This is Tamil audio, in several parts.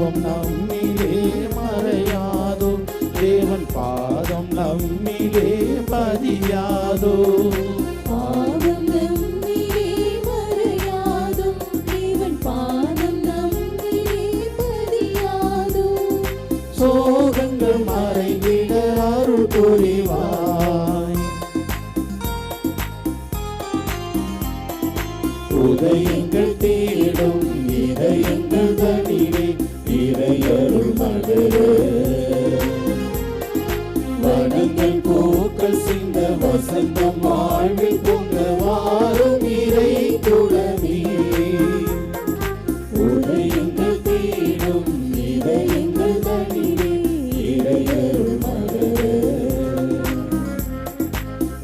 பாவம் நம்மிலே மறையாதோ, தேவன் பாதம் நம்மிலே பதியாதோ. பாவம் நம்மிலே மறையாதோ, தேவன் பாதம் நம்மிலே பதியாதோ. சோகங்கள் மறைந்திட அருள் புரிவாய். உதயங்கள் தேடும் இதயங்கள் தனிலே இறையருள் மலரே. வனங்கள் பூக்கள் சிந்த வசந்தம் வாழ்வில் பொங்க வாரும் இறை குலமே. உதயங்கள் தேடும் இதயங்கள் தனிலே இறையருள் மலரே.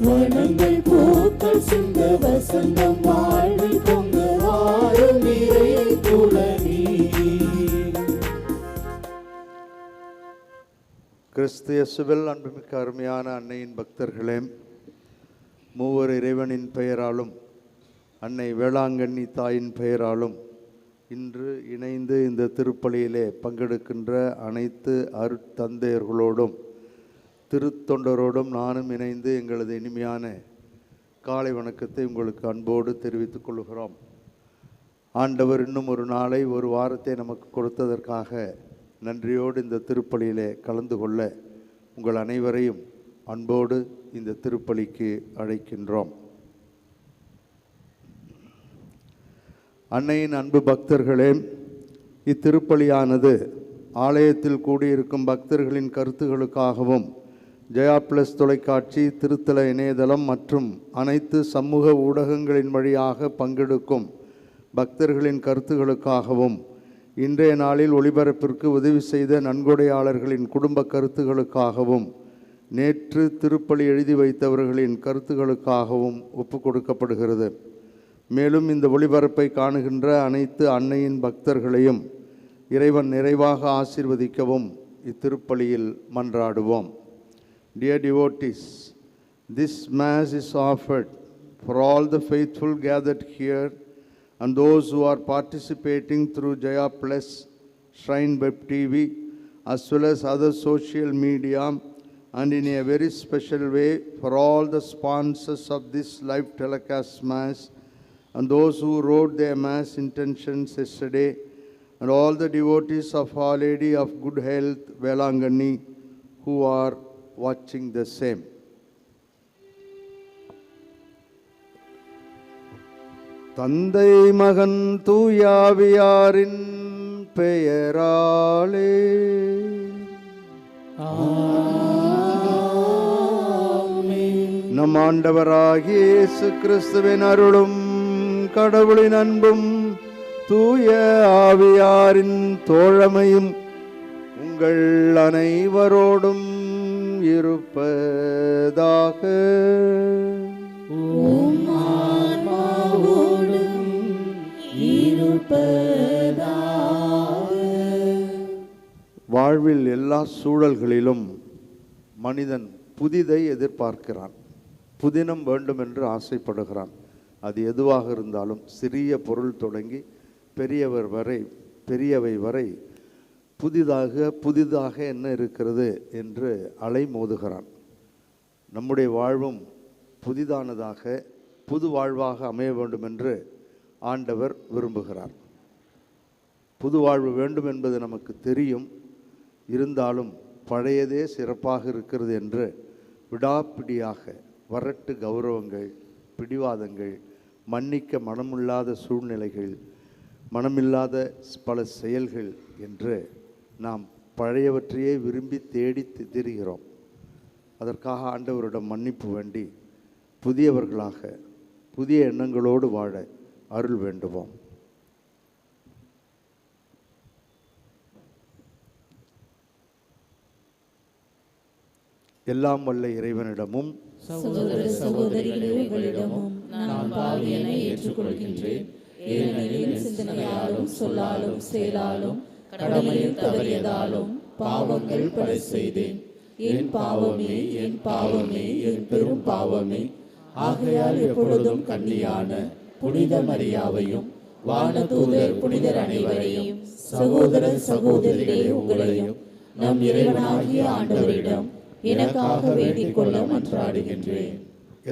வனங்கள் பூக்கள் சிந்த வசந்தம் வாழ்வில் பொங்க வாரும் இறை குலமே. கிறிஸ்து இயேசுவில் அன்புமிக்க அருமையான அன்னையின் பக்தர்களே, மூவர் இறைவனின் பெயராலும் அன்னை வேளாங்கண்ணி தாயின் பெயராலும் இன்று இணைந்து இந்த திருப்பலியிலே பங்கெடுக்கின்ற அனைத்து அருட்தந்தையர்களோடும் திருத்தொண்டரோடும் நானும் இணைந்து எங்களது இனிமையான காலை வணக்கத்தை உங்களுக்கு அன்போடு தெரிவித்துக் கொள்கிறோம். ஆண்டவர் இன்னும் ஒரு நாளை, ஒரு வாரத்தை நமக்கு கொடுத்ததற்காக நன்றியோடு இந்த திருப்பலியிலே கலந்து கொள்ள உங்கள் அனைவரையும் அன்போடு இந்த திருப்பலிக்கு அழைக்கின்றோம். அன்னையின் அன்பு பக்தர்களே, இத்திருப்பலியானது ஆலயத்தில் கூடியிருக்கும் பக்தர்களின் கருத்துகளுக்காகவும் ஜெயா பிளஸ் தொலைக்காட்சி, திருத்தல இணையதளம் மற்றும் அனைத்து சமூக ஊடகங்களின் வழியாக பங்கெடுக்கும் பக்தர்களின் கருத்துகளுக்காகவும் இன்றைய நாளில் ஒளிபரப்பிற்கு உதவி செய்த நன்கொடையாளர்களின் குடும்ப கருத்துகளுக்காகவும் நேற்று திருப்பலி எழுதி வைத்தவர்களின் கருத்துகளுக்காகவும் ஒப்பு கொடுக்கப்படுகிறது. மேலும் இந்த ஒளிபரப்பை காணுகின்ற அனைத்து அன்னையின் பக்தர்களையும் இறைவன் நிறைவாக ஆசீர்வதிக்கவும் இத்திருப்பலியில் மன்றாடுவோம். Dear devotees, this Mass is offered for all the faithful gathered here and those who are participating through Jaya Plus, Shrine Web TV, as well as other social media, and in a very special way for all the sponsors of this live telecast Mass and those who wrote their Mass intentions yesterday, and all the devotees of Our Lady of Good Health, Velanganni, who are watching the same. தந்தை மகன் தூயாவியாரின் பெயராலே நம் ஆண்டவராகிய இயேசு கிறிஸ்துவின் அருளும் கடவுளின் அன்பும் தூய ஆவியாரின் தோழமையும் உங்கள் அனைவரோடும் இருப்பதாக. வாழ்வில் எல்லா சூழல்களிலும் மனிதன் புதிதை எதிர்பார்க்கிறான், புதினம் வேண்டும் என்று ஆசைப்படுகிறான். அது எதுவாக இருந்தாலும் சிறிய பொருள் தொடங்கி பெரியவை வரை புதிதாக என்ன இருக்கிறது என்று அலைமோதுகிறான். நம்முடைய வாழ்வும் புதிதானதாக, புது வாழ்வாக அமைய வேண்டும் என்று ஆண்டவர் விரும்புகிறார். புது வாழ்வு வேண்டும் என்பது நமக்கு தெரியும். இருந்தாலும் பழையதே சிறப்பாக இருக்கிறது என்று விடாப்பிடியாக வரட்டு கௌரவங்கள், பிடிவாதங்கள், மன்னிக்க மனமில்லாத சூழ்நிலைகள், மனமில்லாத பல செயல்கள் என்று நாம் பழையவற்றையே விரும்பி தேடி திரிகிறோம். அதற்காக ஆண்டவரிடம் மன்னிப்பு வேண்டி புதியவர்களாக புதிய எண்ணங்களோடு வாழ அருள் வேண்டுவோம். எல்லாம் வல்ல இறைவனிடமும் சகோதர சகோதரிகளே, உங்களிடமும் நான் பாவியனை ஏற்றுக்கொள்கின்றேன். ஏனெனில் சிந்தனையாலும் சொல்லாலும் செயலாலும் கடமையில் தவறியதாலும் பாவங்கள் பல செய்தேன். என் பாவமே, என் பாவமே, என் பெரும் பாவமே. ஆகையால் எப்பொழுதும் கன்னியான புனித மரியாவையும் வானதூதர் புனிதர் அனைவரையும் சகோதர சகோதரிகளே, உங்களையும் நம் இறைவனாகிய ஆண்டவரிடம் எனக்காக வேண்டிக் கொள்ள மன்றாடுகின்றேன்.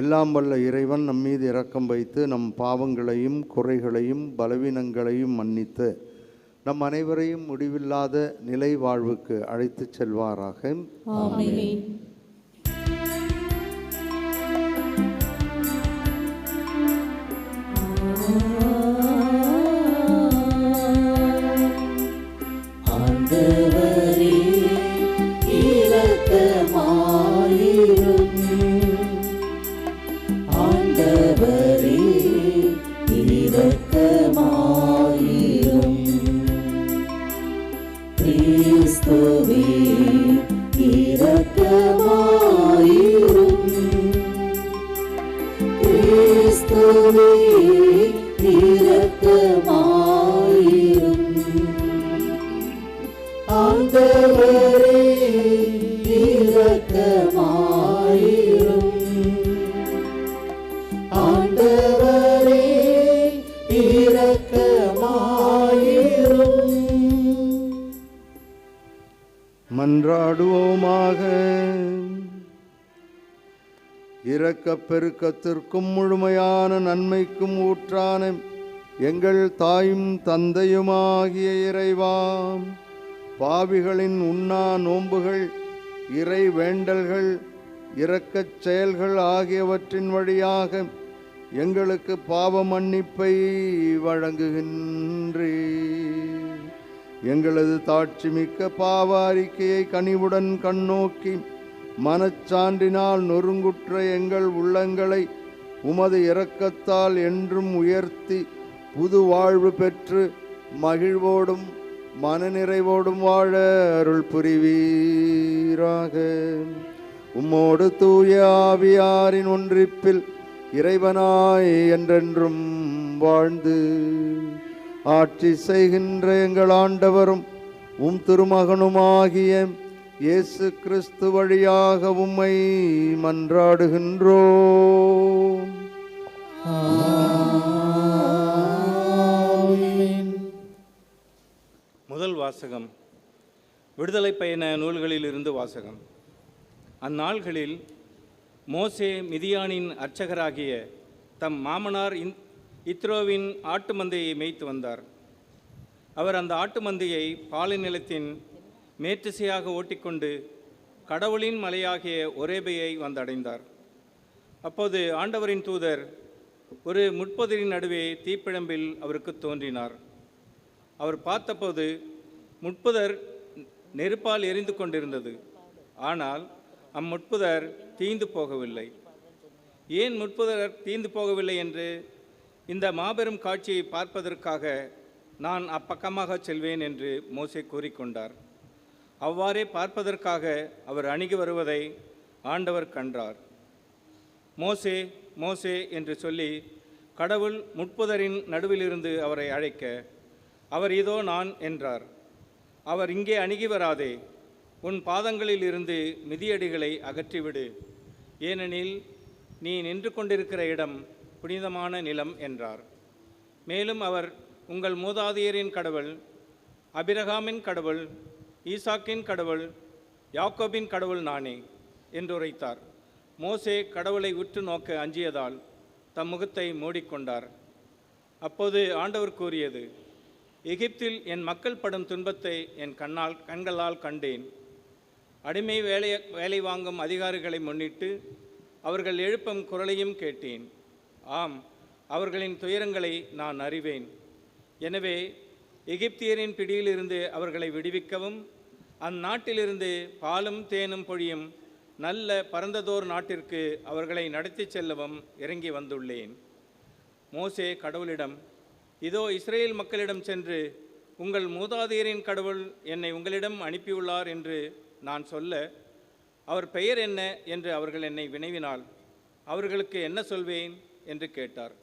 எல்லாம் வல்ல இறைவன் நம் மீது இரக்கம் வைத்து நம் பாவங்களையும் குறைகளையும் பலவீனங்களையும் மன்னித்து நம் அனைவரையும் முடிவில்லாத நிலை வாழ்வுக்கு அழைத்துச் செல்வாராக. ஆமென். ஆண்டவரே இரக்கமாயிரும். ஆண்டவரே இரக்கமாயிரும். கிறிஸ்துவே இரக்கமாயிரும். கிறிஸ்துவே இரக்கமாயிரும். ஆண்டவரே இரக்கமாயிரும். ஆண்டவரே இரக்கமாயிரும். மன்றாடுவோமாக. இரக்கப் பெருக்கத்திற்கும் முழுமையான நன்மைக்கும் ஊற்றான எங்கள் தாயும் தந்தையுமாகிய இறைவா, பாவிகளின் உண்ணா நோன்புகள், இறை வேண்டல்கள், இரக்கச் செயல்கள் ஆகியவற்றின் வழியாக எங்களுக்கு பாவ மன்னிப்பை வழங்குகின்றீர். எங்களது தாட்சிமிக்க பாவ அறிக்கையை கனிவுடன் கண்ணோக்கி மனச்சான்றினால் நொறுங்குற்ற எங்கள் உள்ளங்களை உமது இரக்கத்தால் என்றும் உயர்த்தி புது வாழ்வு பெற்று மகிழ்வோடும் மனநிறைவோடும் வாழ அருள் புரிவீராக. உம்மோடு தூய ஆவியாரின் ஒன்றிப்பில் இறைவனாய் என்றென்றும் வாழ்ந்து ஆட்சி செய்கின்ற எங்கள் ஆண்டவரும் உம் திருமகனுமாகிய இயேசு கிறிஸ்து வழியாக உம்மை மன்றாடுகின்றோம். முதல் வாசகம். விடுதலை பயண நூல்களிலிருந்து வாசகம். அந்நாள்களில் மோசே மிதியானின் அர்ச்சகராகிய தம் மாமனார் இத்ரோவின் ஆட்டு மந்தையை மேய்த்து வந்தார். அவர் அந்த ஆட்டு மந்தையை பாலை நிலத்தின் மேற்றிசையாக ஓட்டிக்கொண்டு கடவுளின் மலையாகிய ஒரேபையை வந்தடைந்தார். அப்போது ஆண்டவரின் தூதர் ஒரு முட்பொதிரின் நடுவே தீப்பிழம்பில் அவருக்கு தோன்றினார். அவர் பார்த்தபோது முட்புதர் நெருப்பால் எரிந்து கொண்டிருந்தது. ஆனால் அம்முட்புதர் தீந்து போகவில்லை. ஏன் முட்புதர் தீந்து போகவில்லை என்று இந்த மாபெரும் காட்சியை பார்ப்பதற்காக நான் அப்பக்கமாக செல்வேன் என்று மோசே கூறிக்கொண்டார். அவ்வாறே பார்ப்பதற்காக அவர் அணுகி வருவதை ஆண்டவர் கண்டார். மோசே மோசே என்று சொல்லி கடவுள் முட்புதரின் நடுவிலிருந்து அவரை அழைக்க, அவர் இதோ நான் என்றார். அவர் இங்கே அணுகி வராதே, உன் பாதங்களில் இருந்து மிதியடிகளை அகற்றிவிடு, ஏனெனில் நீ நின்று கொண்டிருக்கிற இடம் புனிதமான நிலம் என்றார். மேலும் அவர் உங்கள் மூதாதையரின் கடவுள், அபிரகாமின் கடவுள், ஈசாக்கின் கடவுள், யாக்கோபின் கடவுள் நானே என்றுரைத்தார். மோசே கடவுளை உற்று நோக்க அஞ்சியதால் தம் முகத்தை மூடிக்கொண்டார். அப்போது ஆண்டவர் கூறியது, எகிப்தில் என் மக்கள் படும் துன்பத்தை என் கண்களால் கண்டேன். அடிமை வேலை வாங்கும் அதிகாரிகளை முன்னிட்டு அவர்கள் எழுப்பும் குரலையும் கேட்டேன். ஆம், அவர்களின் துயரங்களை நான் அறிவேன். எனவே எகிப்தியரின் பிடியிலிருந்து அவர்களை விடுவிக்கவும், அந்நாட்டிலிருந்து பாலும் தேனும் பொழியும் நல்ல பரந்ததோர் நாட்டிற்கு அவர்களை நடத்தி செல்லவும் இறங்கி வந்துள்ளேன். மோசே கடவுளிடம், இதோ இஸ்ரேல் மக்களிடம் சென்று, உங்கள் மூதாதையரின் கடவுள் என்னை உங்களிடம் அனுப்பியுள்ளார் என்று நான் சொல்ல, அவர் பெயர் என்ன என்று அவர்கள் என்னை வினவினால் அவர்களுக்கு என்ன சொல்வேன் என்று கேட்டார்.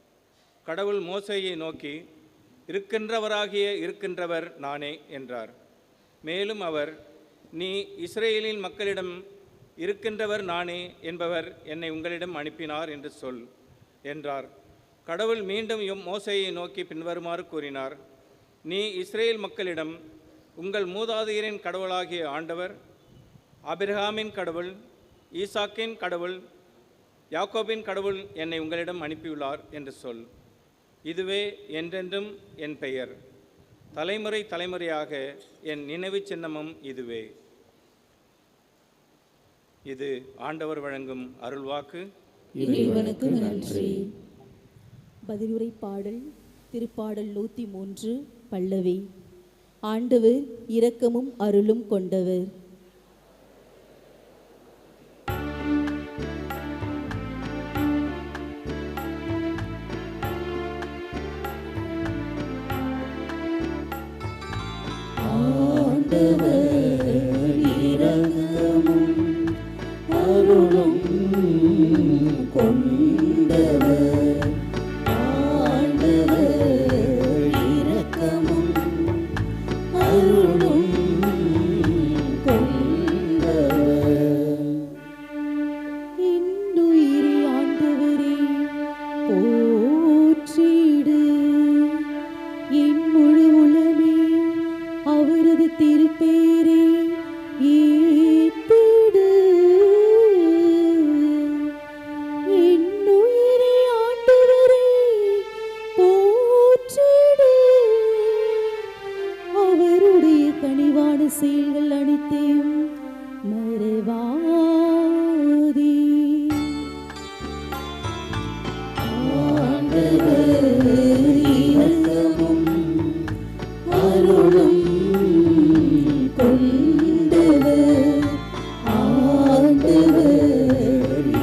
கடவுள் மோசேயை நோக்கி, இருக்கின்றவராகிய இருக்கின்றவர் நானே என்றார். மேலும் அவர், நீ இஸ்ரேலின் மக்களிடம் இருக்கின்றவர் நானே என்பவர் என்னை உங்களிடம் அனுப்பினார் என்று சொல் என்றார். கடவுள் மீண்டும் மோசேயை நோக்கி பின்வருமாறு கூறினார். நீ இஸ்ரேல் மக்களிடம், உங்கள் மூதாதையரின் கடவுளாகிய ஆண்டவர், ஆபிரகாமின் கடவுள், ஈசாக்கின் கடவுள், யாக்கோபின் கடவுள் என்னை உங்களிடம் அனுப்பியுள்ளார் என்று சொல். இதுவே என்றென்றும் என் பெயர், தலைமுறை தலைமுறையாக என் நினைவு சின்னமும் இதுவே. இது ஆண்டவர் வழங்கும் அருள்வாக்கு. இறைவனுக்கு நன்றி. பதிலுரை பாடல் திருப்பாடல் 103 பல்லவி. ஆண்டவர் இரக்கமும் அருளும் கொண்டவர். அருளும் கொண்டவர். ஆண்டவர் இரக்கமும் அருளும் கொண்டவர். இன்னுயிரை ஆண்டவரே போற்றிடு, என் முழு உலமே அவரது திருப்பேரை ஏத்திடு. இன்னுயிரை ஆண்டவரே போற்றிடு, அவருடைய கனிவான செயல்கள் அனைத்தையும் மறவாதே. ஆண்டவர் இரக்கமும் அருளும் கொண்டவர். ஆண்டவர்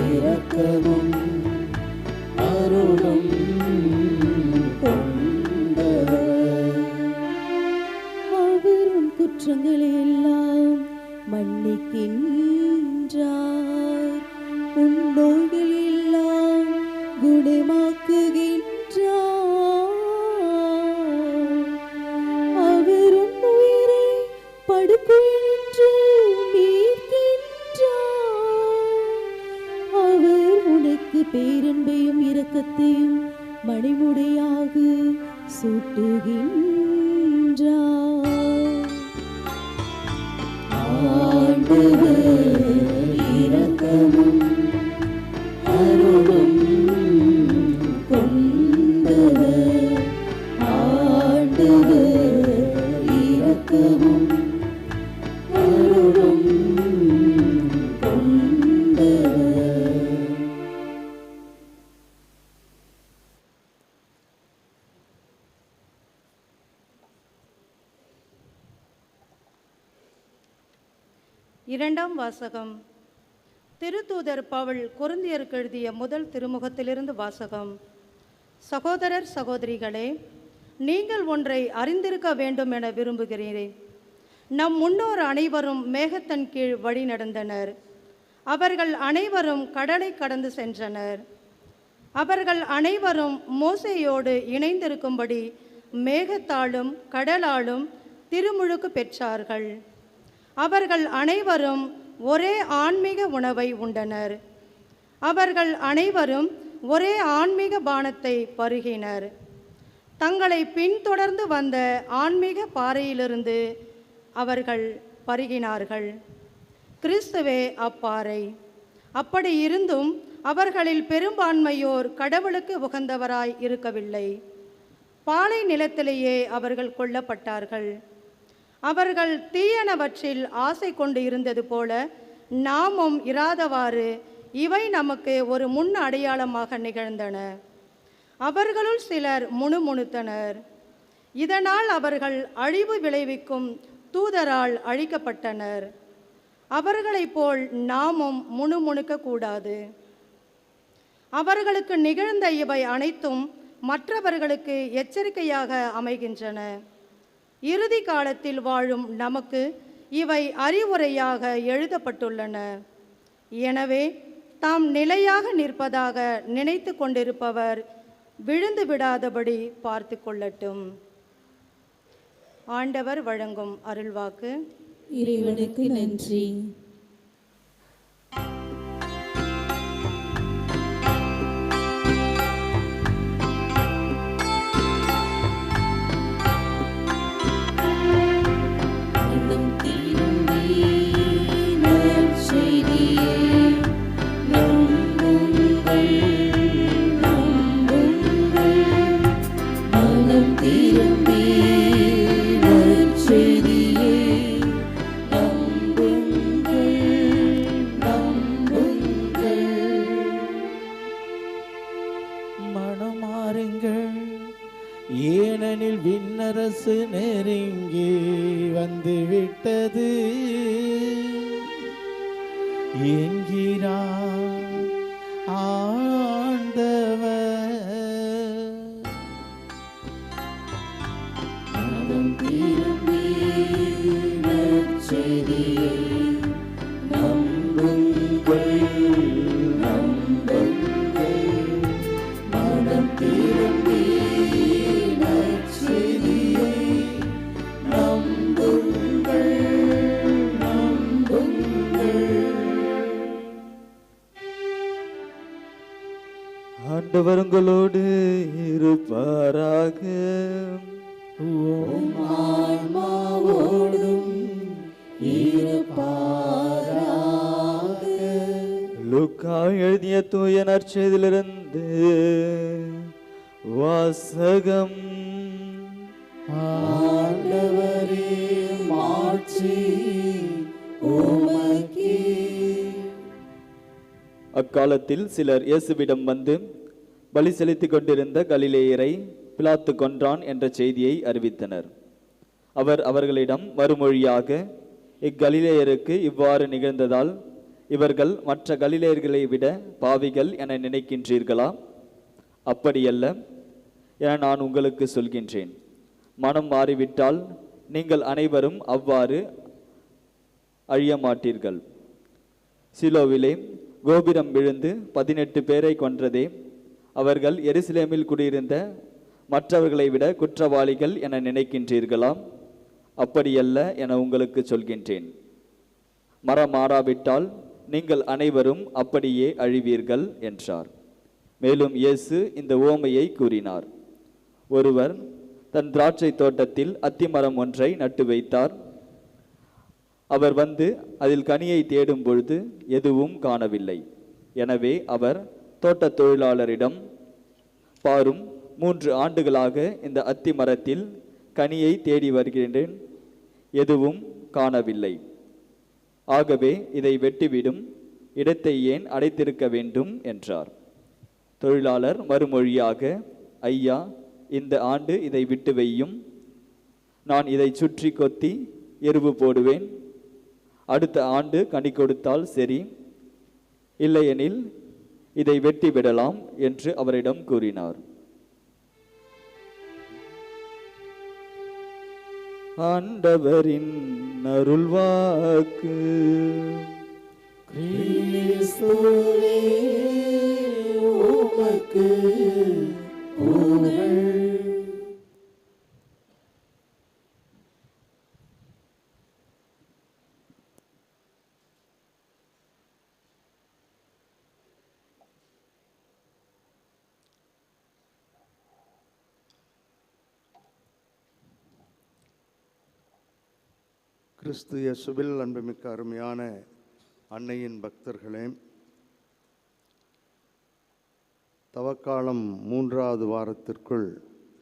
இரக்கமும் அருளும் கொண்டவர். அவர் உன் குற்றங்களை எல்லாம் மன்னிக்கின்றார், உன் நோய்கள் எல்லாம் குணமாக்குகின்றார். அவர் உன் உயிரை படுக்கையினின்று மீட்கின்றார். அவர் உனக்கு பேரன்பையும் இரக்கத்தையும் மணிமுடையாக சூட்டுகின்றார். ஆண்டவர் இரக்கமும் அருளும் கொண்டவர். ஆண்டவர் இரக்கமும் அருளும் கொண்டவர். இரண்டாம் வாசகம். திருத்தூதர் பவுல் கொரிந்தியருக்கு எழுதிய முதல் திருமுகத்திலிருந்து வாசகம். சகோதரர் சகோதரிகளே, நீங்கள் ஒன்றை அறிந்திருக்க வேண்டும் என விரும்புகிறேன். நம் முன்னோர் அனைவரும் மேகத்தின் கீழ் வழி நடந்தனர். அவர்கள் அனைவரும் கடலை கடந்து சென்றனர். அவர்கள் அனைவரும் மோசேயோடு இணைந்திருக்கும்படி மேகத்தாலும் கடலாலும் திருமுழுக்கு பெற்றார்கள். அவர்கள் அனைவரும் ஒரே ஆன்மீக உணவை உண்டனர். அவர்கள் அனைவரும் ஒரே ஆன்மீக பானத்தை பருகினர். தங்களை பின்தொடர்ந்து வந்த ஆன்மீக பாறையிலிருந்து அவர்கள் பருகினார்கள். கிறிஸ்துவே அப்பாறை. அப்படி இருந்தும் அவர்களில் பெரும்பான்மையோர் கடவுளுக்கு உகந்தவராய் இருக்கவில்லை. பாலை நிலத்திலேயே அவர்கள் கொல்லப்பட்டார்கள். அவர்கள் தீயனவற்றில் ஆசை கொண்டு இருந்தது போல நாமும் இராதவாறு இவை நமக்கு ஒரு முன் அடையாளமாக நிகழ்ந்தன. அவர்களுள் சிலர் முணுமுணுத்தனர். இதனால் அவர்கள் அழிவு விளைவிக்கும் தூதரால் அழிக்கப்பட்டனர். அவர்களைப் போல் நாமும் முணுமுணுக்க கூடாது. அவர்களுக்கு நிகழ்ந்த இவை அனைத்தும் மற்றவர்களுக்கு எச்சரிக்கையாக அமைகின்றன. இறுதி காலத்தில் வாழும் நமக்கு இவை அறிவுரையாக எழுதப்பட்டுள்ளன. எனவே தாம் நிலையாக நிற்பதாக நினைத்து கொண்டிருப்பவர் விழுந்து விடாதபடி பார்த்து கொள்ளட்டும். ஆண்டவர் வழங்கும் அருள்வாக்கு. இறைவனுக்கு நன்றி. வந்துவிட்டது என்கிறார் ஆண்டவர். மனம் திரும்பி நற்செய்தியை நம்புங்கள், நம்புங்கள். மனம் திரும்பி நற்செய்தியை நம்புங்கள், நம்புங்கள். ஆண்டவர் உங்களோடு இருப்பாராக. உம் ஆன்மாவோடும் இருப்பாராக. லூக்கா எழுதிய தூய நற்செய்தியிலிருந்து வாசகம். ஆண்டவரே மாட்சி உமக்கே. அக்காலத்தில் சிலர் இயேசுவிடம் வந்து பலி செலுத்திக் கொண்டிருந்த கலிலேயரை பிலாத்து கொன்றான் என்ற செய்தியை அறிவித்தனர். அவர் அவர்களிடம் மறுமொழியாக, இக்கலிலேயருக்கு இவ்வாறு நிகழ்ந்ததால் இவர்கள் மற்ற கலிலேயர்களை விட பாவிகள் என நினைக்கின்றீர்களா? அப்படியல்ல என நான் உங்களுக்கு சொல்கின்றேன். மனம் மாறிவிட்டால் நீங்கள் அனைவரும் அவ்வாறு அழிய மாட்டீர்கள். சிலோவிலே கோபுரம் விழுந்து 18 பேரை கொன்றதே அவர்கள் எருசலேமில் குடியிருந்த மற்றவர்களை விட குற்றவாளிகள் என நினைக்கின்றீர்களா? அப்படியல்ல என உங்களுக்கு சொல்கின்றேன். மரம் மாறாவிட்டால் நீங்கள் அனைவரும் அப்படியே அழிவீர்கள் என்றார். மேலும் இயேசு இந்த உவமையை கூறினார். ஒருவர் தன் திராட்சை தோட்டத்தில் அத்திமரம் ஒன்றை நட்டு வைத்தார். அவர் வந்து அதில் கனியை தேடும் பொழுது எதுவும் காணவில்லை. எனவே அவர் தோட்டத் தொழிலாளரிடம், பாரும், 3 ஆண்டுகளாக இந்த அத்தி மரத்தில் கனியை தேடி வருகின்றேன், எதுவும் காணவில்லை. ஆகவே இதை வெட்டிவிடும், இடத்தை ஏன் அடைத்திருக்க வேண்டும் என்றார். தொழிலாளர் மறுமொழியாக, ஐயா, இந்த ஆண்டு இதை விட்டு வையும். நான் இதை சுற்றி கொத்தி எருவு போடுவேன். அடுத்த ஆண்டு கனி கொடுத்தால் சரி, இல்லையெனில் இதை வெட்டி விடலாம் என்று அவரிடம் கூறினார். ஆண்டவரின் அருள்வாக்கு. கிறிஸ்துவே உமக்கு புகழ். கிறிஸ்து இயேசுவில் அன்புமிக்க அருமையான அன்னையின் பக்தர்களே, தவக்காலம் 3வது வாரத்திற்குள்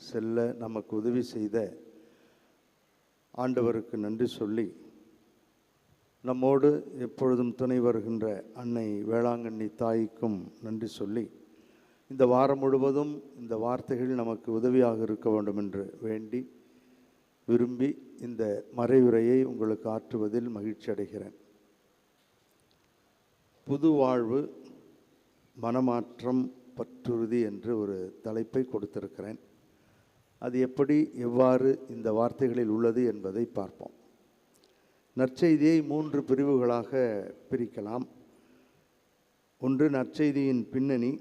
செல்ல நமக்கு உதவி செய்த ஆண்டவருக்கு நன்றி சொல்லி, நம்மோடு எப்பொழுதும் துணை வருகின்ற அன்னை வேளாங்கண்ணி தாய்க்கும் நன்றி சொல்லி, இந்த வாரம் முழுவதும் இந்த வார்த்தைகள் நமக்கு உதவியாக இருக்க வேண்டும் என்று வேண்டி விரும்பி இந்த மறையுரையை உங்களுக்கு ஆற்றுவதில் மகிழ்ச்சி அடைகிறேன். புது வாழ்வு, மனமாற்றம், பற்றுறுதி என்று ஒரு தலைப்பை கொடுத்திருக்கிறேன். அது எவ்வாறு இந்த வார்த்தைகளில் உள்ளது என்பதை பார்ப்போம். நற்செய்தியை 3 பிரிவுகளாக பிரிக்கலாம். ஒன்று நற்செய்தியின் பின்னணி,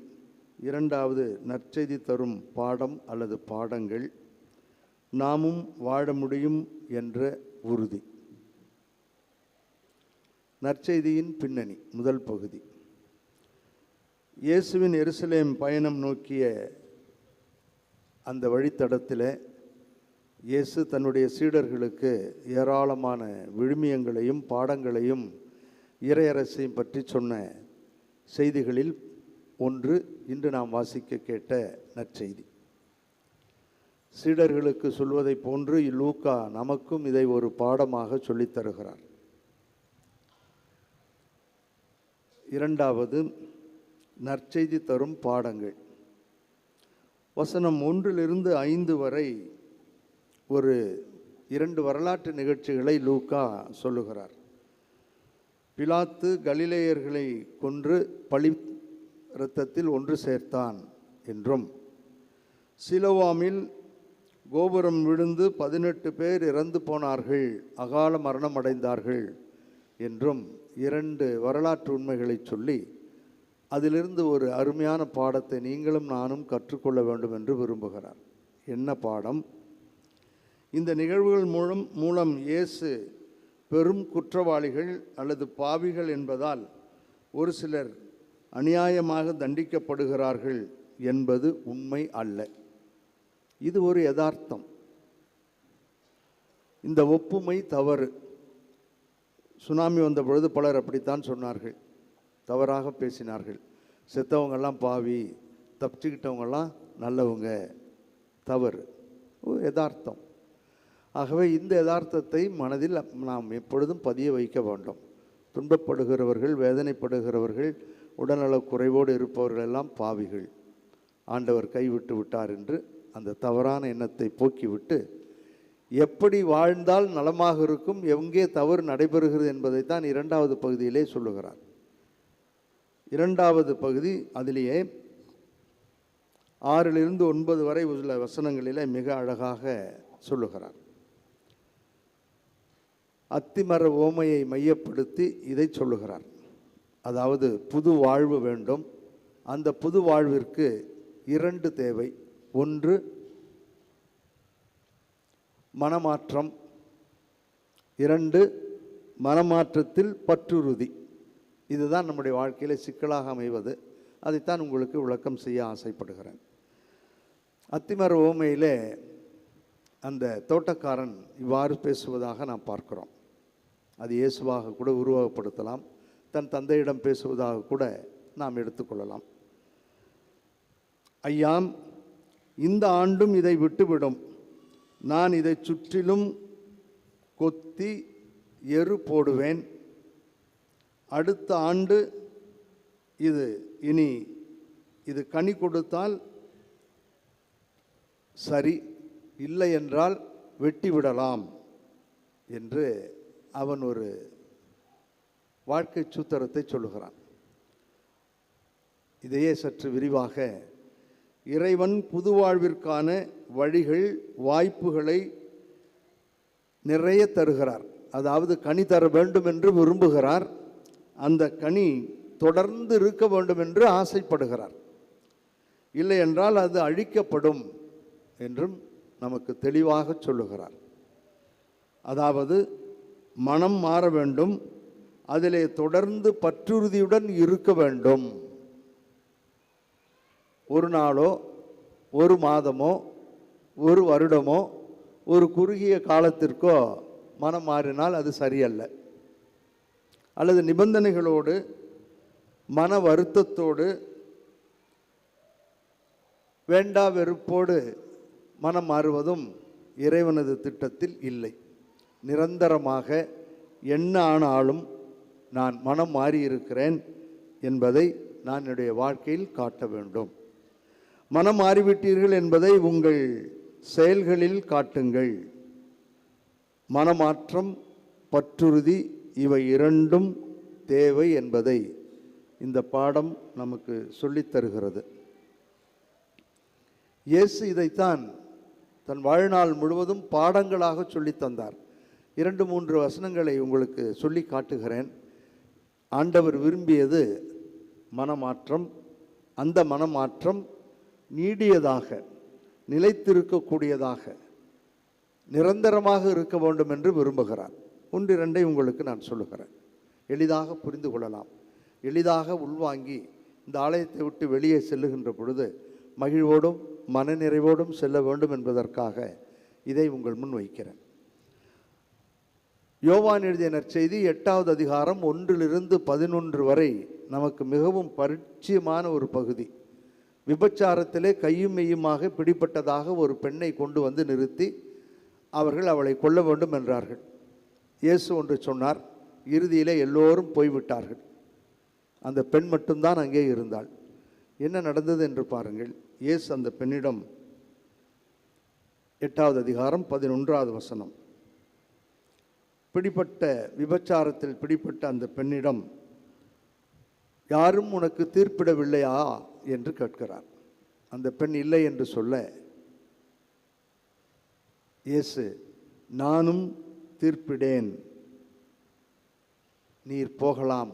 2வது நற்செய்தி தரும் பாடம் அல்லது பாடங்கள், நாமும் வாழ முடியும் என்ற உறுதி. நற்செய்தியின் பின்னணி முதல் பகுதி. இயேசுவின் எருசலேம் பயணம் நோக்கிய அந்த வழித்தடத்தில் இயேசு தன்னுடைய சீடர்களுக்கு ஏராளமான விழுமியங்களையும் பாடங்களையும் இறையரசையும் பற்றி சொன்ன செய்திகளில் ஒன்று இன்று நாம் வாசிக்க கேட்ட நற்செய்தி. சீடர்களுக்கு சொல்வதை போன்று லூக்கா நமக்கும் இதை ஒரு பாடமாக சொல்லித் தருகிறார். 2வது நற்செய்தி தரும் பாடங்கள். வசனம் 1 to 5 வரை ஒரு 2 வரலாற்று நிகழ்ச்சிகளை லூக்கா சொல்லுகிறார். பிலாத்து கலிலேயர்களை கொன்று பழி இரத்தத்தில் ஒன்று சேர்த்தான் என்றும், சிலோவாமில் கோபுரம் விழுந்து 18 பேர் இறந்து போனார்கள், அகால மரணம் அடைந்தார்கள் என்றும் 2 வரலாற்று உண்மைகளை சொல்லி அதிலிருந்து ஒரு அருமையான பாடத்தை நீங்களும் நானும் கற்றுக்கொள்ள வேண்டும் என்று விரும்புகிறார். என்ன பாடம்? இந்த நிகழ்வுகள் மூலம் இயேசு பெரும் குற்றவாளிகள் அல்லது பாவிகள் என்பதால் ஒரு சிலர் அநியாயமாக தண்டிக்கப்படுகிறார்கள் என்பது உண்மை அல்ல. இது ஒரு யதார்த்தம். இந்த ஒப்புமை தவறு. சுனாமி வந்த பொழுது பலர் அப்படித்தான் சொன்னார்கள், தவறாக பேசினார்கள். செத்தவங்கெல்லாம் பாவி, தப்பிச்சுக்கிட்டவங்கெல்லாம் நல்லவங்க. தவறு, யதார்த்தம். ஆகவே இந்த யதார்த்தத்தை மனதில் நாம் எப்பொழுதும் பதிய வைக்க வேண்டும். துன்பப்படுகிறவர்கள், வேதனைப்படுகிறவர்கள், உடல்நலக் குறைவோடு இருப்பவர்கள் எல்லாம் பாவிகள், ஆண்டவர் கைவிட்டு விட்டார் என்று அந்த தவறான எண்ணத்தை போக்கிவிட்டு எப்படி வாழ்ந்தால் நலமாக இருக்கும், எங்கே தவறு நடைபெறுகிறது என்பதைத்தான் 2வது பகுதியிலே சொல்லுகிறார். 2வது பகுதி அதிலேயே 6லிருந்து 9 வரை உள்ள வசனங்களிலே மிக அழகாக சொல்லுகிறார். அத்திமர ஓமையை மையப்படுத்தி இதை சொல்லுகிறார். அதாவது புது வாழ்வு வேண்டும். அந்த புது வாழ்விற்கு 2 தேவை. 1 மனமாற்றம், 2 மனமாற்றத்தில் பற்றுறுதி. இதுதான் நம்முடைய வாழ்க்கையில் சிக்கலாக அமைவது. அதைத்தான் உங்களுக்கு விளக்கம் செய்ய ஆசைப்படுகிறேன். அத்திமர ஓமையிலே அந்த தோட்டக்காரன் இவ்வாறு பேசுவதாக நாம் பார்க்கிறோம். அது இயேசுவாக கூட உருவகப்படுத்தலாம், தன் தந்தையிடம் பேசுவதாக கூட நாம் எடுத்துக்கொள்ளலாம். ஐயா, இந்த ஆண்டும் இதை விட்டுவிடும். நான் இதை சுற்றிலும் கொத்தி எரு போடுவேன். அடுத்த ஆண்டு இது கனி கொடுத்தால் சரி, இல்லை என்றால் வெட்டி விடலாம் என்று அவன் ஒரு வாழ்க்கை சூத்திரத்தை சொல்லுகிறான். இதையே சற்று விரிவாக, இறைவன் புது வாழ்விற்கான வழிகள், வாய்ப்புகளை நிறைய தருகிறார். அதாவது கனி தர வேண்டும் என்று விரும்புகிறார். அந்த கனி தொடர்ந்து இருக்க வேண்டும் என்று ஆசைப்படுகிறார். இல்லை என்றால் அது அழிக்கப்படும் என்றும் நமக்கு தெளிவாக சொல்லுகிறார். அதாவது மனம் மாற வேண்டும், அதிலே தொடர்ந்து பற்றுறுதியுடன் இருக்க வேண்டும். ஒரு நாளோ, ஒரு மாதமோ, ஒரு வருடமோ, ஒரு குறுகிய காலத்திற்கோ மனம் மாறினால் அது சரியல்ல. அல்லது நிபந்தனைகளோடு, மன வருத்தத்தோடு, வேண்டா வெறுப்போடு மனம் மாறுவதும் இறைவனது திட்டத்தில் இல்லை. நிரந்தரமாக என்ன ஆனாலும் நான் மனம் மாறியிருக்கிறேன் என்பதை நான் என்னுடைய வாழ்க்கையில் காட்ட வேண்டும். மனம் மாறிவிட்டீர்கள் என்பதை உங்கள் செயல்களில் காட்டுங்கள். மனமாற்றம், பற்றுறுதி, இவை 2ம் தேவை என்பதை இந்த பாடம் நமக்கு சொல்லித் தருகிறது. இயேசு இதைத்தான் தன் வாழ்நாள் முழுவதும் பாடங்களாக சொல்லித் தந்தார். 2-3 வசனங்களை உங்களுக்கு சொல்லி காட்டுகிறேன். ஆண்டவர் விரும்பியது மனமாற்றம். அந்த மனமாற்றம் நீடியதாக, நிலைத்திருக்கக்கூடியதாக, நிரந்தரமாக இருக்க வேண்டும் என்று விரும்புகிறார். 1-2 உங்களுக்கு நான் சொல்லுகிறேன். எளிதாக புரிந்து கொள்ளலாம். எளிதாக உள்வாங்கி இந்த ஆலயத்தை விட்டு வெளியே செல்லுகின்ற பொழுது மகிழ்வோடும் மனநிறைவோடும் செல்ல வேண்டும் என்பதற்காக இதை உங்கள் முன் வைக்கிறேன். யோவான் எழுதிய நற்செய்தி 8வது அதிகாரம் 1-11 வரை நமக்கு மிகவும் பரிச்சயமான ஒரு பகுதி. விபச்சாரத்திலே கையும் மெய்யுமாக பிடிப்பட்டதாக ஒரு பெண்ணை கொண்டு வந்து நிறுத்தி அவர்கள் அவளை கொல்ல வேண்டும் என்றார்கள். இயேசு ஒன்று சொன்னார். இறுதியிலே எல்லோரும் போய்விட்டார்கள். அந்த பெண் மட்டும்தான் அங்கே இருந்தாள். என்ன நடந்தது என்று பாருங்கள். இயேசு அந்த பெண்ணிடம் 8வது அதிகாரம் 11வது வசனம், பிடிப்பட்ட விபச்சாரத்தில் பிடிப்பட்ட அந்த பெண்ணிடம் யாரும் உனக்கு தீர்ப்பிடவில்லையா என்று கேட்கிறார். அந்த பெண் இல்லை என்று சொல்ல இயேசு, நானும் தீர்ப்பிடேன், நீர் போகலாம்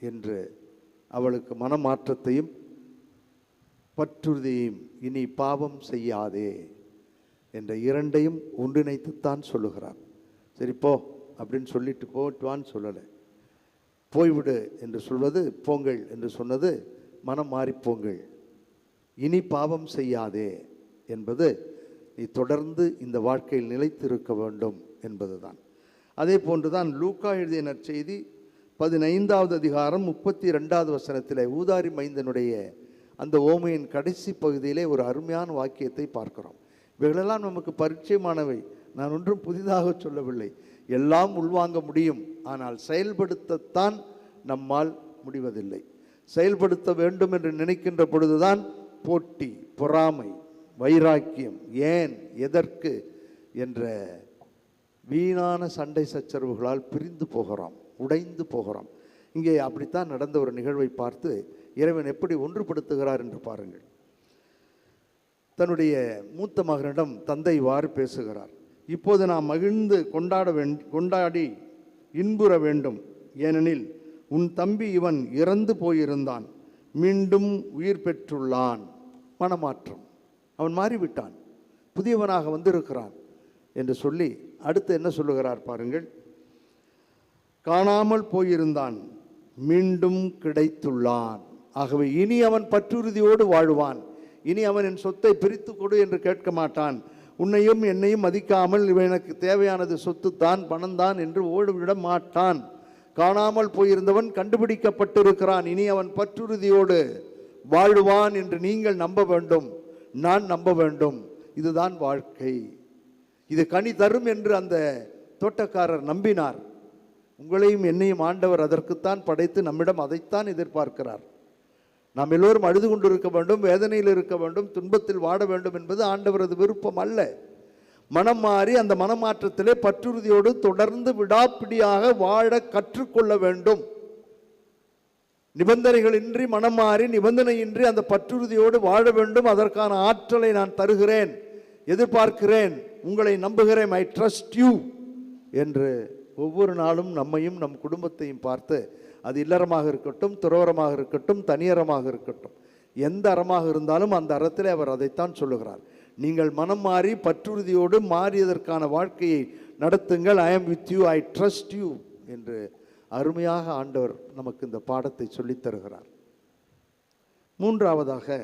என்று அவளுக்கு மனமாற்றத்தையும் பற்றுறுதியையும், இனி பாவம் செய்யாதே என்ற இரண்டையும் ஒன்றிணைத்துத்தான் சொல்லுகிறார். சரி போ அப்படின்னு சொல்லிட்டு போட்டுவான்னு சொல்லலை. போய்விடு என்று சொல்வது, போங்கள் என்று சொன்னது மனம் மாறி போங்கள், இனி பாவம் செய்யாதே என்பது நீ தொடர்ந்து இந்த வாழ்க்கையில் நிலைத்திருக்க வேண்டும் என்பதுதான். அதே போன்றுதான் லூக்கா எழுதிய நற்செய்தி 15வது அதிகாரம் 32வது வசனத்திலே ஊதாரி மைந்தனுடைய அந்த ஓமையின் கடைசி பகுதியிலே ஒரு அருமையான வாக்கியத்தை பார்க்கிறோம். இவைகளெல்லாம் நமக்கு பரிச்சயமானவை, நான் ஒன்றும் புதிதாக சொல்லவில்லை. எல்லாம் உள்வாங்க முடியும், ஆனால் செயல்படுத்தத்தான் நம்மால் முடிவதில்லை. செயல்படுத்த வேண்டும் என்று நினைக்கின்ற பொழுதுதான் போட்டி, பொறாமை, வைராக்கியம், ஏன், எதற்கு என்ற வீணான சண்டை சச்சரவுகளால் பிரிந்து போகிறோம், உடைந்து போகிறோம். இங்கே அப்படித்தான் நடந்த ஒரு நிகழ்வை பார்த்து இறைவன் எப்படி ஒன்றுபடுத்துகிறார் என்று பாருங்கள். தன்னுடைய மூத்த மகனிடம் தந்தை இவ்வாறு பேசுகிறார். இப்போது நாம் மகிழ்ந்து கொண்டாடி இன்புற வேண்டும், ஏனெனில் உன் தம்பி இவன் இறந்து போயிருந்தான், மீண்டும் உயிர் பெற்றுள்ளான். மனமாற்றம், அவன் மாறிவிட்டான், புதியவனாக வந்திருக்கிறான் என்று சொல்லி அடுத்து என்ன சொல்லுகிறார் பாருங்கள். காணாமல் போயிருந்தான், மீண்டும் கிடைத்துள்ளான். ஆகவே இனி அவன் பற்றுறுதியோடு வாழ்வான். இனி அவன் என் சொத்தை பிரித்து கொடு என்று கேட்க மாட்டான். உன்னையும் என்னையும் மதிக்காமல் இவன் எனக்கு தேவையானது சொத்துத்தான், பணம்தான் என்று ஓடிவிட மாட்டான். காணாமல் போயிருந்தவன் கண்டுபிடிக்கப்பட்டிருக்கிறான், இனி அவன் பற்றுறுதியோடு வாழ்வான் என்று நீங்கள் நம்ப வேண்டும், நான் நம்ப வேண்டும். இதுதான் வாழ்க்கை, இது கனி தரும் என்று அந்த தோட்டக்காரர் நம்பினார். உங்களையும் என்னையும் ஆண்டவர் அதற்குத்தான் படைத்து நம்மிடம் அதைத்தான் எதிர்பார்க்கிறார். நாம் எல்லோரும் அழுது கொண்டிருக்க வேண்டும், வேதனையில் இருக்க வேண்டும், துன்பத்தில் வாட வேண்டும் என்பது ஆண்டவரது விருப்பம் அல்ல. மனம் மாறி அந்த மனமாற்றத்திலே பற்றுறுதியோடு தொடர்ந்து விடாப்பிடியாக வாழ கற்றுக்கொள்ள வேண்டும். நிபந்தனைகளின்றி மனம் மாறி நிபந்தனையின்றி அந்த பற்றுறுதியோடு வாழ வேண்டும். அதற்கான ஆற்றலை நான் தருகிறேன், எதிர்பார்க்கிறேன், உங்களை நம்புகிறேன், ஐ ட்ரஸ்ட் யூ என்று ஒவ்வொரு நாளும் நம்மையும் நம் குடும்பத்தையும் பார்த்து, அது இல்லறமாக இருக்கட்டும், துறவரமாக இருக்கட்டும், தனியறமாக இருக்கட்டும், எந்த அறமாக இருந்தாலும் அந்த அறத்திலே அவர் அதைத்தான் சொல்லுகிறார். நீங்கள் மனம் மாறி பற்றுறுதியோடு மாறியதற்கான வாழ்க்கையை நடத்துங்கள். I am with you, I trust you என்று அருமையாக ஆண்டவர் நமக்கு இந்த பாடத்தை சொல்லித் தருகிறார். மூன்றாவதாக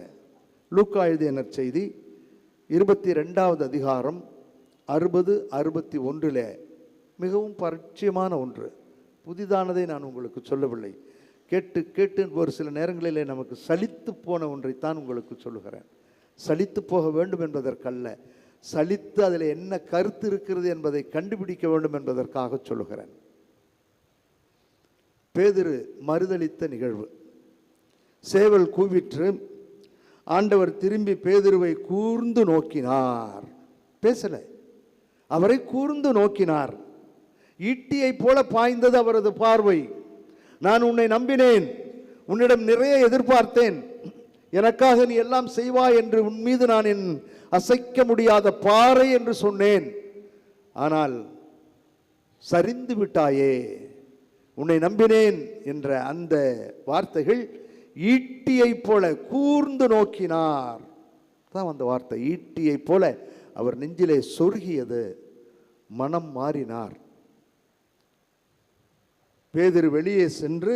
லூக்கா எழுதிய நற்செய்தி 22வது அதிகாரம் 60-61 மிகவும் பரிச்சயமான ஒன்று, புதிதானதை நான் உங்களுக்கு சொல்லவில்லை. கேட்டு கேட்டு ஒரு சில நேரங்களிலே நமக்கு சலித்து போன ஒன்றைத்தான் உங்களுக்கு சொல்லுகிறேன். சலித்து போக வேண்டும் என்பதற்கல்ல, சலித்து அதில் என்ன கருத்து இருக்கிறது என்பதை கண்டுபிடிக்க வேண்டும் என்பதற்காக சொல்லுகிறேன். பேதுரு மறுதலித்த நிகழ்வு. சேவல் கூவிற்று, ஆண்டவர் திரும்பி பேதுருவை கூர்ந்து நோக்கினார். பேசலை, அவரை கூர்ந்து நோக்கினார். ஈட்டியை போல பாய்ந்தது அவரது பார்வை. நான் உன்னை நம்பினேன், உன்னிடம் நிறைய எதிர்பார்த்தேன், எனக்காக நீ எல்லாம் செய்வாய் என்று உன் மீது நான் என் அசைக்க முடியாத பாறை என்று சொன்னேன். ஆனால் சரிந்து விட்டாயே, உன்னை நம்பினேன் என்ற அந்த வார்த்தைகள் ஈட்டியை போல கூர்ந்து நோக்கினார் தான் அந்த வார்த்தை. ஈட்டியை போல அவர் நெஞ்சிலே சொருகியது, மனம் மாறினார். பேதுரு வெளியே சென்று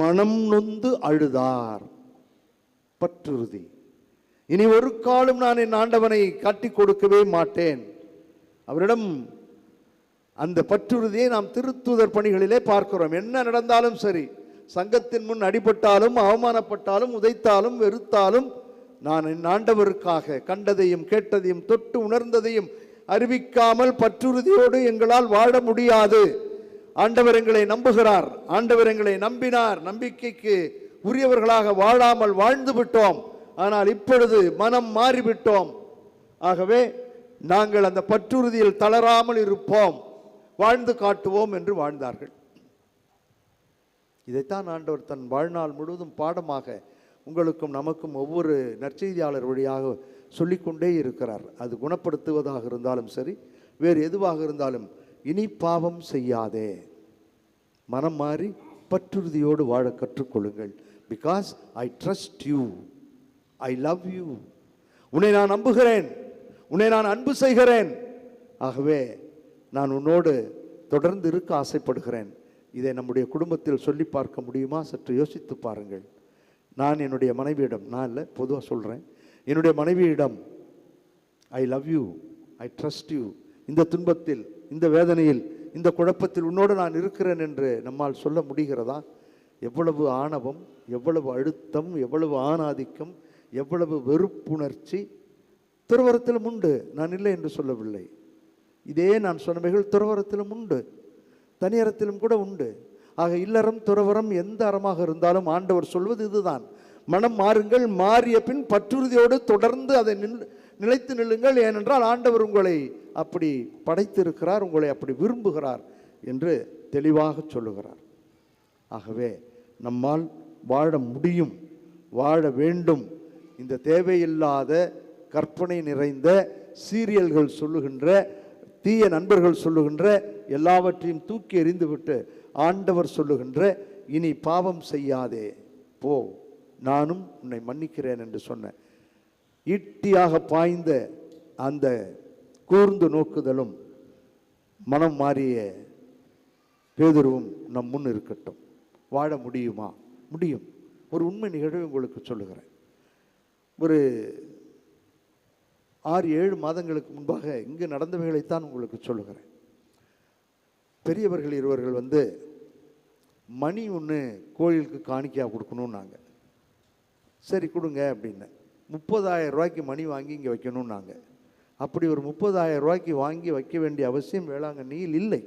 மனம் நொந்து அழுதார். பற்றுறுதி, இனி ஒரு காலம் நான் என் ஆண்டவனை காட்டிக் கொடுக்கவே மாட்டேன். அவரிடம் அந்த பற்றுறுதியை நாம் திருத்தூதர் பணிகளிலே பார்க்கிறோம். என்ன நடந்தாலும் சரி, சங்கத்தின் முன் அடிபட்டாலும், அவமானப்பட்டாலும், உதைத்தாலும், வெறுத்தாலும், நான் என் ஆண்டவருக்காக கண்டதையும் கேட்டதையும் தொட்டு உணர்ந்ததையும் அறிவிக்காமல் பற்றுறுதியோடு எங்களால் வாழ முடியாது. ஆண்டவர் எங்களை நம்புகிறார், ஆண்டவர் எங்களை நம்பினார், நம்பிக்கைக்கு உரியவர்களாக வாழாமல் வாழ்ந்து விட்டோம். ஆனால் இப்பொழுது மனம் மாறிவிட்டோம். ஆகவே நாங்கள் அந்த பற்றுறுதியில் தளராமல் இருப்போம். வாழ்ந்து காட்டுவோம் என்று வாழ்ந்தார்கள். இதைத்தான் ஆண்டவர் தன் வாழ்நாள் முழுவதும் பாடமாக உங்களுக்கும் நமக்கும் ஒவ்வொரு நற்செய்தியாளர் வழியாக சொல்லிக்கொண்டே இருக்கிறார். அது குணப்படுத்துவதாக இருந்தாலும் சரி, வேறு எதுவாக இருந்தாலும், இனி பாவம் செய்யாதே, மனம் மாறி பற்றுறுதியோடு வாழ கற்றுக்கொள்ளுங்கள். Because I trust you, I love you. உன்னை நான் நம்புகிறேன், உன்னை நான் அன்பு செய்கிறேன். ஆகவே நான் உன்னோடு தொடர்ந்து இருக்க ஆசைப்படுகிறேன். இதை நம்முடைய குடும்பத்தில் சொல்லி பார்க்க முடியுமா? சற்று யோசித்து பாருங்கள். நான் என்னுடைய மனைவியிடம், நான் இல்லை பொதுவாக சொல்கிறேன், என்னுடைய மனைவியிடம் I love you, I trust you, இந்த துன்பத்தில், இந்த வேதனையில், இந்த குழப்பத்தில் உன்னோடு நான் இருக்கிறேன் என்று நம்மால் சொல்ல முடிகிறதா? எவ்வளவு ஆணவம், எவ்வளவு அழுத்தம், எவ்வளவு ஆணாதிக்கம், எவ்வளவு வெறுப்புணர்ச்சி துறவரத்திலும் உண்டு. நான் இல்லை என்று சொல்லவில்லை. இதே நான் சொன்னவைகள் துறவரத்திலும் உண்டு, தனியறத்திலும் கூட உண்டு. ஆக இல்லறம் துறவரம் எந்த அறமாக இருந்தாலும் ஆண்டவர் சொல்வது இதுதான், மனம் மாறுங்கள், மாறிய பின் பற்றுறுதியோடு தொடர்ந்து அதை நிலைத்து நில்லுங்கள். ஏனென்றால் ஆண்டவர் உங்களை அப்படி படைத்திருக்கிறார், உங்களை அப்படி விரும்புகிறார் என்று தெளிவாக சொல்லுகிறார். ஆகவே நம்மால் வாழ முடியும், வாழ வேண்டும். இந்த தேவையில்லாத கற்பனை நிறைந்த சீரியல்கள் சொல்லுகின்ற, தீய நண்பர்கள் சொல்லுகின்ற எல்லாவற்றையும் தூக்கி எறிந்துவிட்டு ஆண்டவர் சொல்லுகின்ற இனி பாவம் செய்யாதே, போ, நானும் உன்னை மன்னிக்கிறேன் என்று சொன்ன ஈட்டியாக பாய்ந்த அந்த கூர்ந்து நோக்குதலும் மனம் மாறிய பேதுருவும் நம் முன் இருக்கட்டும். வாழ முடியுமா? முடியும். ஒரு உண்மை நிகழ்வு உங்களுக்கு சொல்லுகிறேன். ஒரு 6-7 மாதங்களுக்கு முன்பாக இங்கு நடந்தவைகளைத்தான் உங்களுக்கு சொல்லுகிறேன். பெரியவர்கள் இருவர்கள் மணி ஒன்று கோயிலுக்கு காணிக்கையாக கொடுக்கணும்னாங்க. சரி கொடுங்க அப்படின்னு 30,000 ரூபாய்க்கு மணி வாங்கி இங்கே வைக்கணும்னாங்க. அப்படி ஒரு 30,000 ரூபாய்க்கு வாங்கி வைக்க வேண்டிய அவசியம் வேளாங்கண்ணியில் இல்லை,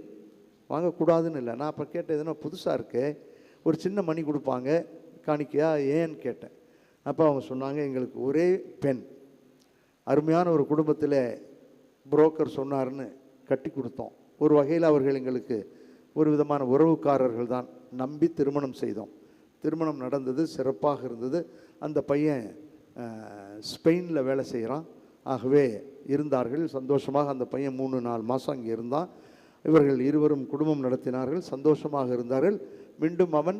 வாங்கக்கூடாதுன்னு இல்லை. நான் அப்போ கேட்டேன், எதுனா புதுசாக இருக்கே, ஒரு சின்ன மணி கொடுப்பாங்க காணிக்கையா, ஏன்னு கேட்டேன். அப்போ அவங்க சொன்னாங்க, எங்களுக்கு ஒரே பெண், அருமையான ஒரு குடும்பத்தில் புரோக்கர் சொன்னார்னு கட்டி கொடுத்தோம். ஒரு வகையில் அவர்கள் எங்களுக்கு ஒரு விதமான உறவுக்காரர்கள் தான், நம்பி திருமணம் செய்தோம். திருமணம் நடந்தது, சிறப்பாக இருந்தது. அந்த பையன் ஸ்பெயினில் வேலை செய்கிறான். ஆகவே இருந்தார்கள் சந்தோஷமாக. அந்த பையன் 3-4 மாதம் அங்கே இருந்தான். இவர்கள் இருவரும் குடும்பம் நடத்தினார்கள், சந்தோஷமாக இருந்தார்கள். மீண்டும் அவன்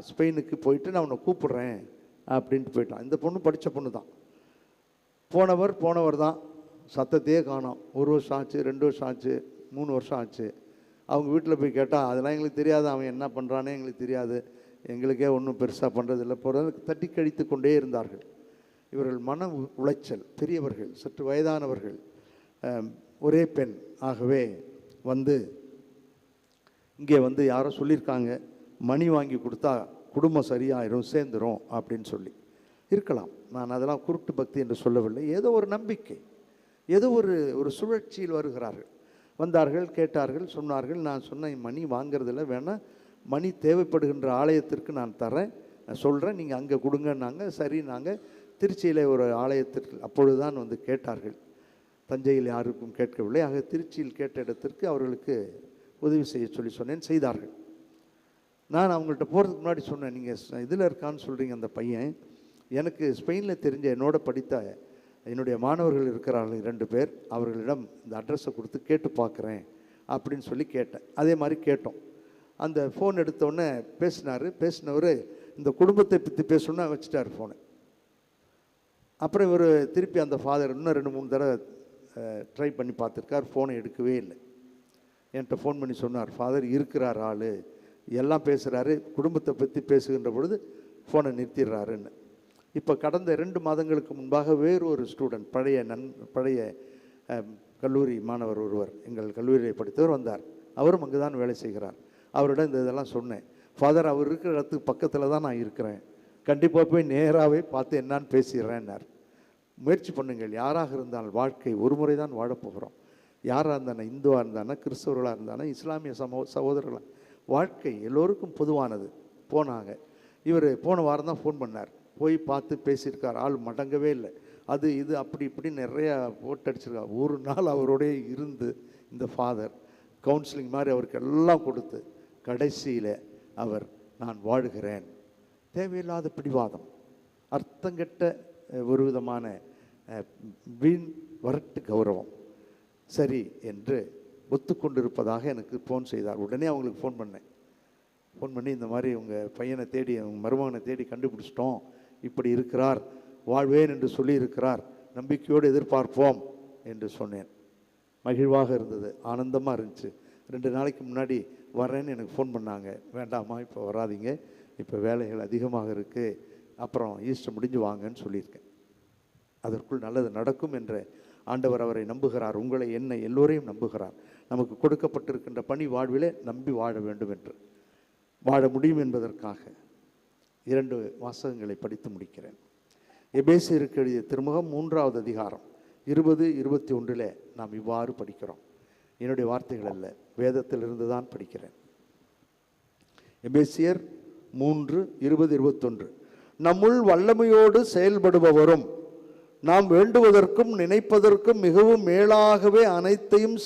ஸ்பெயினுக்கு போயிட்டு நான் அவனை கூப்பிட்றேன் அப்படின்ட்டு போயிட்டான். இந்த பொண்ணு படித்த பொண்ணு தான். போனவர் தான், சத்தத்தையே காணோம். 1 வருஷம் ஆச்சு, 2 வருஷம் ஆச்சு, 3 வருஷம் ஆச்சு. அவங்க வீட்டில் போய் கேட்டால் அதெல்லாம் எங்களுக்கு தெரியாது, அவன் என்ன பண்ணுறானே எங்களுக்கு தெரியாது, எங்களுக்கே ஒன்றும் பெருசாக பண்ணுறதில்லை, போகிறதுக்கு தட்டி கழித்து கொண்டே இருந்தார்கள். இவர்கள் மன உளைச்சல், பெரியவர்கள், சற்று வயதானவர்கள், ஒரே பெண். ஆகவே இங்கே யாரோ சொல்லியிருக்காங்க, மணி வாங்கி கொடுத்தா குடும்பம் சரியாயிரும், சேர்ந்துரும் அப்படின்னு சொல்லி. இருக்கலாம், நான் அதெல்லாம் குருட்டு பக்தி என்று சொல்லவில்லை. ஏதோ ஒரு நம்பிக்கை, ஏதோ ஒரு சுழற்சியில் வருகிறார்கள். வந்தார்கள், கேட்டார்கள், சொன்னார்கள். நான் சொன்னேன், மணி வாங்கிறதில்ல, வேணால் மணி தேவைப்படுகின்ற ஆலயத்திற்கு நான் தரேன், சொல்கிறேன், நீங்கள் அங்கே கொடுங்கன்னாங்க. சரி, நாங்கள் திருச்சியில் ஒரு ஆலயத்திற்கு அப்பொழுதுதான் கேட்டார்கள். தஞ்சையில் யாருக்கும் கேட்கவில்லை. ஆக திருச்சியில் கேட்ட இடத்திற்கு அவர்களுக்கு உதவி செய்ய சொன்னேன், செய்தார்கள். நான் அவங்கள்ட்ட போகிறதுக்கு முன்னாடி சொன்னேன், நீங்கள் இதில் இருக்கான்னு சொல்கிறீங்க, அந்த பையன் எனக்கு ஸ்பெயினில் தெரிஞ்ச என்னோட படித்த என்னுடைய மாணவர்கள் இருக்கிறார்கள் 2 பேர், அவர்களிடம் இந்த அட்ரஸை கொடுத்து கேட்டு பார்க்குறேன் அப்படின்னு சொல்லி கேட்டேன். அதே மாதிரி கேட்டோம். அந்த ஃபோன் எடுத்தோடனே பேசினவர் இந்த குடும்பத்தை பற்றி பேசணுன்னா வச்சுட்டார் ஃபோனை. அப்புறம் இவர் திருப்பி அந்த ஃபாதர் இன்னும் 2-3 தடவை ட்ரை பண்ணி பார்த்துருக்கார், ஃபோனை எடுக்கவே இல்லை. என்கிட்ட ஃபோன் பண்ணி சொன்னார், ஃபாதர் இருக்கிறார், ஆள் எல்லாம் பேசுகிறாரு, குடும்பத்தை பற்றி பேசுகின்ற பொழுது ஃபோனை நிறுத்திடுறாருன்னு. இப்போ கடந்த 2 மாதங்களுக்கு முன்பாக வேறு ஒரு ஸ்டூடெண்ட், பழைய கல்லூரி மாணவர் ஒருவர், எங்கள் கல்லூரியை படித்தவர் வந்தார். அவரும் அங்கே தான் வேலை செய்கிறார். அவரிடம் இதெல்லாம் சொன்னேன். ஃபாதர், அவர் இருக்கிற இடத்துக்கு பக்கத்தில் தான் நான் இருக்கிறேன், கண்டிப்பாக போய் நேராகவே பார்த்து என்னான்னு பேசிடுறேன்னார். முயற்சி பண்ணுங்கள். யாராக இருந்தாலும் வாழ்க்கை ஒரு முறை தான் வாழப்போகிறோம். யாராக இருந்தானே, இந்துவாக இருந்தானே, கிறிஸ்தவர்களாக இருந்தானே, இஸ்லாமிய சகோதரர்களாக, வாழ்க்கை எல்லோருக்கும் பொதுவானது. போனாங்க. இவர் போன வாரம் தான் ஃபோன் பண்ணார், போய் பார்த்து பேசியிருக்கார். ஆள் மடங்கவே இல்லை. அது இது அப்படி இப்படி நிறையா போட்டடிச்சிருக்கார். ஒரு நாள் அவரோடய இருந்து இந்த ஃபாதர் கவுன்சிலிங் மாதிரி அவருக்கு எல்லாம் கொடுத்து கடைசியில் அவர் நான் வாழ்கிறேன். தேவையில்லாத பிடிவாதம், அர்த்தங்கெட்ட ஒரு விதமான வீண் வரட்டு கௌரவம் சரி என்று ஒத்துக்கொண்டிருப்பதாக எனக்கு ஃபோன் செய்தார். உடனே அவங்களுக்கு ஃபோன் பண்ணி இந்த மாதிரி உங்கள் பையனை தேடி, உங்கள் மருமகனை தேடி கண்டுபிடிச்சிட்டோம், இப்படி இருக்கிறார், வாழ்வேன் என்று சொல்லியிருக்கிறார், நம்பிக்கையோடு எதிர்பார்ப்போம் என்று சொன்னேன். மகிழ்வாக இருந்தது, ஆனந்தமாக இருந்துச்சு. 2 நாளைக்கு முன்னாடி வரேன்னு எனக்கு ஃபோன் பண்ணாங்க. வேண்டாமா, இப்போ வராதிங்க, இப்போ வேலைகள் அதிகமாக இருக்குது, அப்புறம் ஈஸ்டர் முடிஞ்சு வாங்கன்னு சொல்லியிருக்கேன். அதற்குள் நல்லது நடக்கும் என்ற ஆண்டவர் அவரை நம்புகிறார். உங்களை, என்னை, எல்லோரையும் நம்புகிறார். நமக்கு கொடுக்கப்பட்டிருக்கின்ற பணி வாழ்விலே நம்பி வாழ வேண்டும் என்று, வாழ முடியும் என்பதற்காக 2 வாசகங்களை படித்து முடிக்கிறேன். எபேசியருக்கு எழுதிய திருமுகம் 3வது அதிகாரம் 20-21 நாம் இவ்வாறு படிக்கிறோம். என்னுடைய வார்த்தைகள் அல்ல, வேதத்திலிருந்து தான் படிக்கிறேன். எபேசியர் 3:20-21 நம்முள் வல்லமையோடு செயல்படுபவரும் நாம் வேண்டுவதற்கும் நினைப்பதற்கும் மிகவும் மேலாகவே அனைத்தையும்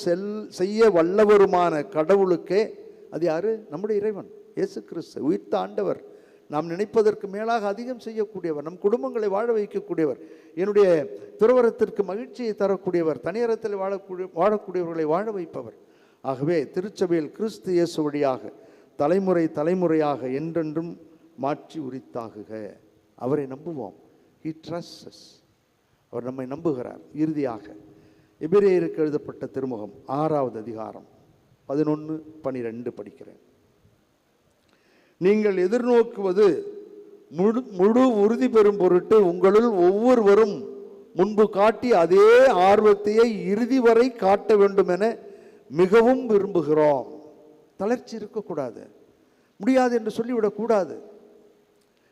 செய்ய வல்லவருமான கடவுளுக்கே, அது யாரு? நம்முடைய இறைவன் இயேசு கிறிஸ்து, உயிர்த்த ஆண்டவர், நாம் நினைப்பதற்கு மேலாக அதிகம் செய்யக்கூடியவர், நம் குடும்பங்களை வாழ வைக்கக்கூடியவர், என்னுடைய துறவரத்திற்கு மகிழ்ச்சியை தரக்கூடியவர், தனியறத்தில் வாழக்கூடியவர்களை வாழ வைப்பவர். ஆகவே திருச்சபையில் கிறிஸ்து இயேசு வழியாக தலைமுறை தலைமுறையாக என்றென்றும் மாற்றி உரித்தாகுக. அவரை நம்புவோம். He trusts us. அவர் நம்மை நம்புகிறார். இறுதியாக எபிரேயருக்கு எழுதப்பட்ட திருமுகம் 6வது அதிகாரம் 11-12 படிக்கிறேன். நீங்கள் எதிர்நோக்குவது முழு உறுதி பெறும் பொருட்டு உங்களுள் ஒவ்வொருவரும் முன்பு காட்டி அதே ஆர்வத்தையே இறுதி வரை காட்ட வேண்டும் என மிகவும் விரும்புகிறோம். தளர்ச்சி இருக்கக்கூடாது, முடியாது என்று சொல்லிவிடக்கூடாது.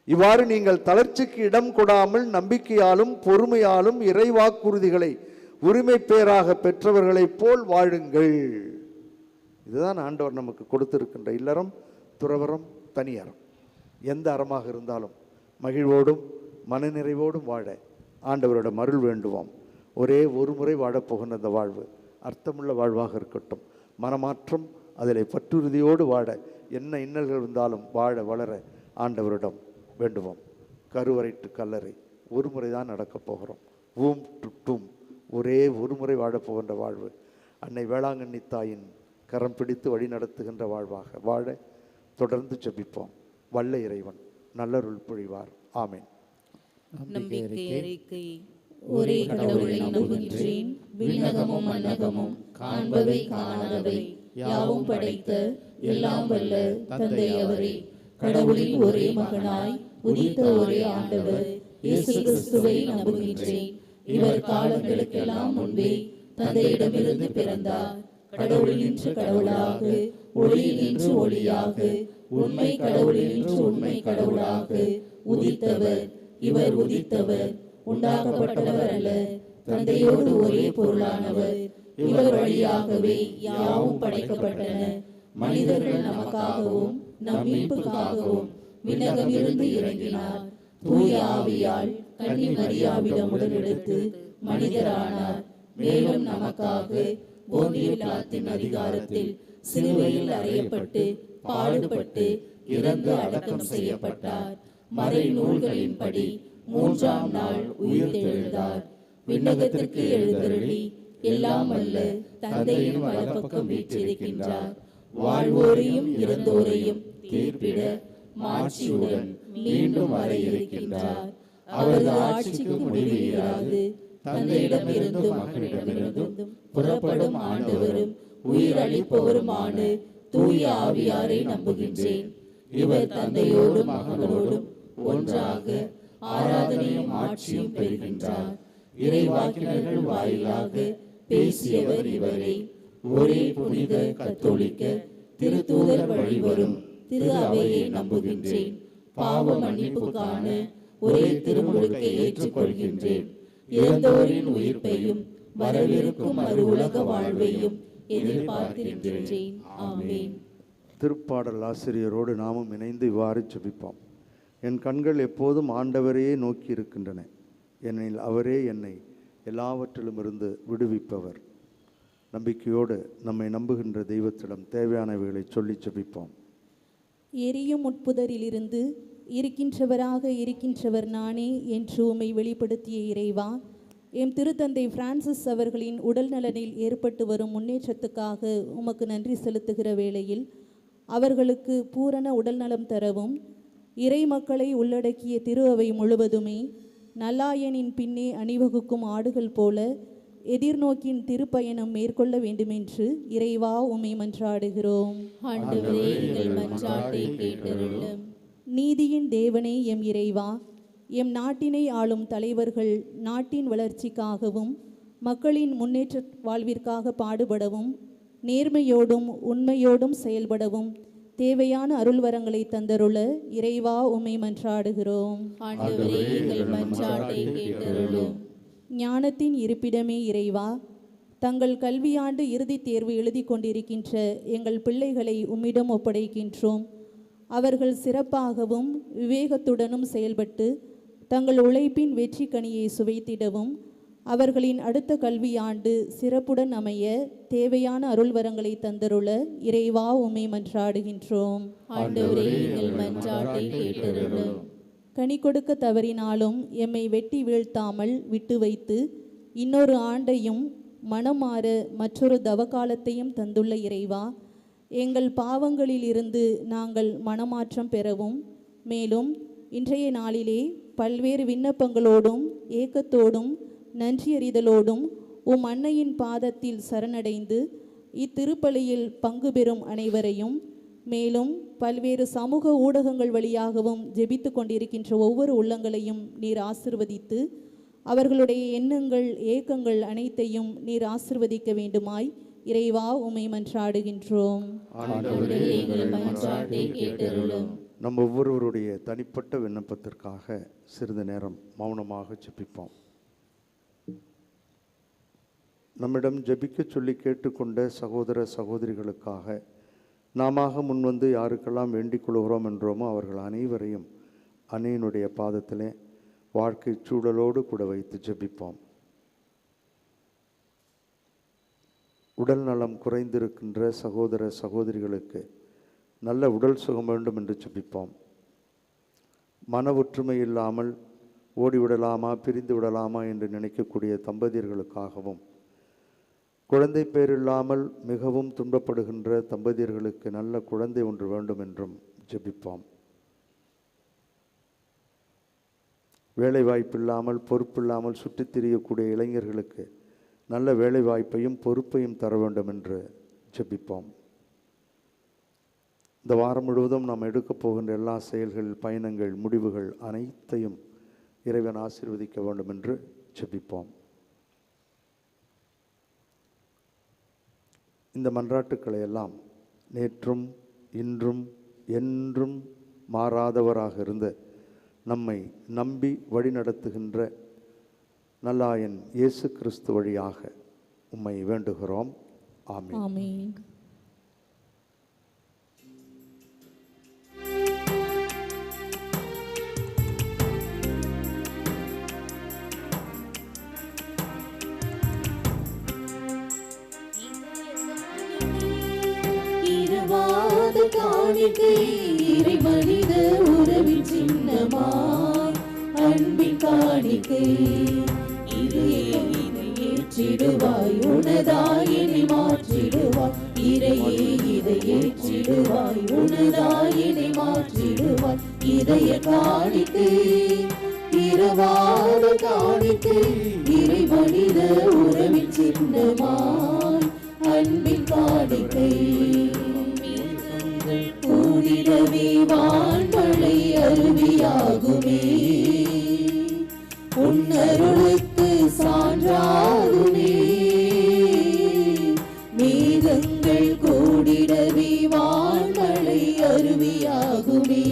இவ்வாறு நீங்கள் தளர்ச்சிக்கு இடம் கொடாமல் நம்பிக்கையாலும் பொறுமையாலும் இறைவாக்குறுதிகளை உரிமை பேராக பெற்றவர்களைப் போல் வாழுங்கள். இதுதான் ஆண்டவர் நமக்கு கொடுத்திருக்கின்ற இல்லறம், துறவரம், தனியறம். எந்த அறமாக இருந்தாலும் மகிழ்வோடும் மனநிறைவோடும் வாழ ஆண்டவரிடம் அருள் வேண்டுவோம். ஒரே ஒரு முறை வாழப்போகின்ற அந்த வாழ்வு அர்த்தமுள்ள வாழ்வாக இருக்கட்டும். மனமாற்றம், அதில் பற்றுறுதியோடு வாழ, என்ன இன்னல்கள் இருந்தாலும் வாழ வளர ஆண்டவரிடம் வேண்டுவோம். கருவறை டு கல்லறை ஒரு முறை தான் நடக்கப் போகிறோம். ஊம் டு டூம், ஒரே ஒரு முறை வாழப்போகின்ற வாழ்வு அன்னை வேளாங்கண்ணி தாயின் கரம் பிடித்து வழி நடத்துகின்ற வாழ்வாக வாழ தொடர்ந்து ஜெபிப்போம். வல்ல இறைவன் நல்லருள் பொழிவார். ஆமென். நம்பிக்கை அறிக்கை. ஒரே கடவுளை நம்புகின்றேன். விண்ணகமும் மண்ணகமும் காண்பவை காணாதவை யாவும் படைத்த எல்லாம் வல்ல தந்தை அவரே, கடவுளின் ஒரே மகனாய் உதித்த ஒரே ஆண்டவர் இயேசு கிறிஸ்துவை நம்புகின்றேன். இவர் காலங்களுக்கெல்லாம் முன்பே தந்தையிடமிருந்து பிறந்தார். கடவுளினின்று கடவுளாக, ஒளியினின்று ஒளியாக, உண்மை கடவுளினின்று உண்மை கடவுளாக உதித்தவர். இவர் உதித்தவர், உண்டாக்கப்பட்டவர் அல்ல, தந்தையோடு ஒரே பொருளானவர். இவர் வழியாகவே யாவும் படைக்கப்பட்டன. மனிதர்கள் நமக்காகவும் நம் மீட்புக்காகவும் விண்ணகமிருந்து இறங்கினார். தூய ஆவியால் கன்னி மரியாவிடம் உடனெடுத்து மனிதரானார். மேலும் நமக்காக போந்திய பிலாத்தின் அதிகாரத்தில் சிலுவையில் அறையப்பட்டு பாடுபட்டு இறந்து அடக்கம் செய்யப்பட்டார். மறை நூல்களின்படி 3ஆம் நாள் உயிர்த்தெழுந்தார். விண்ணகத்திற்கு எழுந்தருளி எல்லாம் வல்ல தந்தையின் வலப்பக்கம் வீற்றிருக்கின்றார். வாழ்வோரையும் இறந்தோரையும் தீர்ப்பிட மாட்சியுடன் மீண்டும் வர இருக்கின்றார். அவரது ஆட்சிக்கு முடிவு இராது. தந்தையிடமிருந்தும் மகனிடமிருந்தும் புறப்படும் ஆண்டவரும் உயிர் அளிப்பவருமான தூய ஆவியாரை நம்புகின்றேன். இவர் தந்தையோடும் மகனோடும் ஒன்றாக ஆராதனையும் ஆட்சியும் பெறுகின்றார். இறைவாக்கினர்கள் வாயிலாக பேசியவர் இவரே. ஒரே புனித கத்தோலிக்க திருத்தூதர் வழிவரும் திரு அவையை நம்புகின்றேன். பாவ மன்னிப்புக்கான ஒரே திருமுழுக்கை ஏற்றுக்கொள்கின்றேன். இறந்தோரின் உயிர்ப்பையும் வரவிருக்கும் மறு உலக வாழ்வையும் எதிர்பார்க்கின்றேன். ஆமென். திருப்பாடல் ஆசிரியரோடு நாமும் இணைந்து இவ்வாறு ஜெபிப்போம். என் கண்கள் எப்போதும் ஆண்டவரையே நோக்கி இருக்கின்றன, ஏனெனில் அவரே என்னை எல்லாவற்றிலும் இருந்து விடுவிப்பவர். நம்பிக்கையோடு நம்மை நம்புகின்ற தெய்வத்திடம் தேவையானவைகளை சொல்லி ஜெபிப்போம். எரியும் முட்புதரிலிருந்து இருக்கின்றவராக இருக்கின்றவர் நானே என்று உம்மை வெளிப்படுத்திய இறைவா, எம் திருத்தந்தை பிரான்சிஸ் அவர்களின் உடல் நலனில் ஏற்பட்டு வரும் முன்னேற்றத்துக்காக உமக்கு நன்றி செலுத்துகிற வேளையில் அவர்களுக்கு பூரண உடல் நலம் தரவும், இறை மக்களை உள்ளடக்கிய திரு அவை முழுவதுமே நல்லாயனின் பின்னே அணிவகுக்கும் ஆடுகள் போல எதிர்நோக்கின் திருப்பயணம் மேற்கொள்ள வேண்டுமென்று இறைவா உம்மை மன்றாடுகிறோம். ஆண்டவரே, எங்கள் மன்றாட்டை கேட்டருளும். நீதியின் தேவனே எம் இறைவா, எம் நாட்டினை ஆளும் தலைவர்கள் நாட்டின் வளர்ச்சிக்காகவும் மக்களின் முன்னேற்ற வாழ்விற்காக பாடுபடவும் நேர்மையோடும் உண்மையோடும் செயல்படவும் தேவையான அருள்வரங்களை தந்தருள இறைவா உம்மை மன்றாடுகிறோம். ஆண்டவரே, எங்கள் மன்றாட்டை கேட்டருளும். ஞானத்தின் இருப்பிடமே இறைவா, தங்கள் கல்வியாண்டு இறுதித் தேர்வு எழுதி கொண்டிருக்கின்ற எங்கள் பிள்ளைகளை உம்மிடம் ஒப்படைக்கின்றோம். அவர்கள் சிறப்பாகவும் விவேகத்துடனும் செயல்பட்டு தங்கள் உழைப்பின் வெற்றி கனியை சுவைத்திடவும் அவர்களின் அடுத்த கல்வியாண்டு சிறப்புடன் அமைய தேவையான அருள்வரங்களை தந்தருள இறைவா உம்மை மன்றாடுகின்றோம். ஆண்டவரே, எங்கள் மன்றாட்டை கேட்டருளும். கனி கொடுக்க தவறினாலும் எம்மை வெட்டி வீழ்த்தாமல் விட்டு வைத்து இன்னொரு ஆண்டையும் மனம் மாற மற்றொரு தவக்காலத்தையும் தந்துள்ள இறைவா, எங்கள் பாவங்களிலிருந்து நாங்கள் மனமாற்றம் பெறவும், மேலும் இன்றைய நாளிலே பல்வேறு விண்ணப்பங்களோடும் ஏக்கத்தோடும் நன்றியறிதலோடும் உம் அன்னையின் பாதத்தில் சரணடைந்து இத்திருப்பலியில் பங்கு பெறும் அனைவரையும், மேலும் பல்வேறு சமூக ஊடகங்கள் வழியாகவும் ஜெபித்து கொண்டிருக்கின்ற ஒவ்வொரு உள்ளங்களையும் நீர் ஆசிர்வதித்து அவர்களுடைய எண்ணங்கள் ஏக்கங்கள் அனைத்தையும் நீர் ஆசிர்வதிக்க வேண்டுமாய் இறைவா உம்மை மன்றாடுகின்றோம். ஆண்டவரே, எங்கள் மன்றாட்டை கேட்டருளும். நம் ஒவ்வொருவருடைய தனிப்பட்ட விண்ணப்பத்திற்காக சிறிது நேரம் மௌனமாக ஜெபிப்போம். நம்மிடம் ஜெபிக்க சொல்லி கேட்டுக்கொண்ட சகோதர சகோதரிகளுக்காக நாம முன்வந்து யாருக்கெல்லாம் வேண்டிக் கொள்கிறோம் என்றோமோ அவர்கள் அனைவரையும் அன்னையினுடைய பாதத்திலே வாழ்க்கை சூழலோடு கூட வைத்து ஜெபிப்போம். உடல் நலம் குறைந்திருக்கின்ற சகோதர சகோதரிகளுக்கு நல்ல உடல் சுகம் வேண்டும் என்று ஜெபிப்போம். மன ஒற்றுமை இல்லாமல் ஓடிவிடலாமா பிரிந்து விடலாமா என்று நினைக்கக்கூடிய தம்பதியர்களுக்காகவும், குழந்தை பேர் இல்லாமல் மிகவும் துன்பப்படுகின்ற தம்பதியர்களுக்கு நல்ல குழந்தை ஒன்று வேண்டும் என்றும் ஜெபிப்போம். வேலைவாய்ப்பில்லாமல் பொறுப்பில்லாமல் சுற்றித் திரியக்கூடிய இளைஞர்களுக்கு நல்ல வேலைவாய்ப்பையும் பொறுப்பையும் தர வேண்டும் என்று ஜெபிப்போம். இந்த வாரம் முழுவதும் நாம் எடுக்கப் போகின்ற எல்லா செயல்கள், பயணங்கள், முடிவுகள் அனைத்தையும் இறைவன் ஆசீர்வதிக்க வேண்டும் என்று ஜெபிப்போம். இந்த மன்றாட்டுக்களை எல்லாம் நேற்றும் இன்றும் என்றும் மாறாதவராக இருந்து நம்மை நம்பி வழிநடத்துகின்ற நல்லாயன் இயேசு கிறிஸ்து வழியாக உம்மை வேண்டுகிறோம். ஆமென். ஆமென். இரவாத காணிக்கை இறை மனித உறவின் சின்னமாய் அன்பின் காணிக்கை இதை ஏற்றிடுவாய், உனதாயினை மாற்றிடுவாய். இறையே இதை ஏற்றிடுவாய், உனதாயினை மாற்றிடுவாய். இதய காணிக்கை இரவாத காணிக்கை இறை மனித உறவின் சின்னமாய் அன்பின் காணிக்கை கூடிடவே வான்மழை அருவியாகுமே, உன்னருளுக்கு சான்றாகுமே. மேகங்கள் கூடிடவே வான்மழை அருவியாகுமே,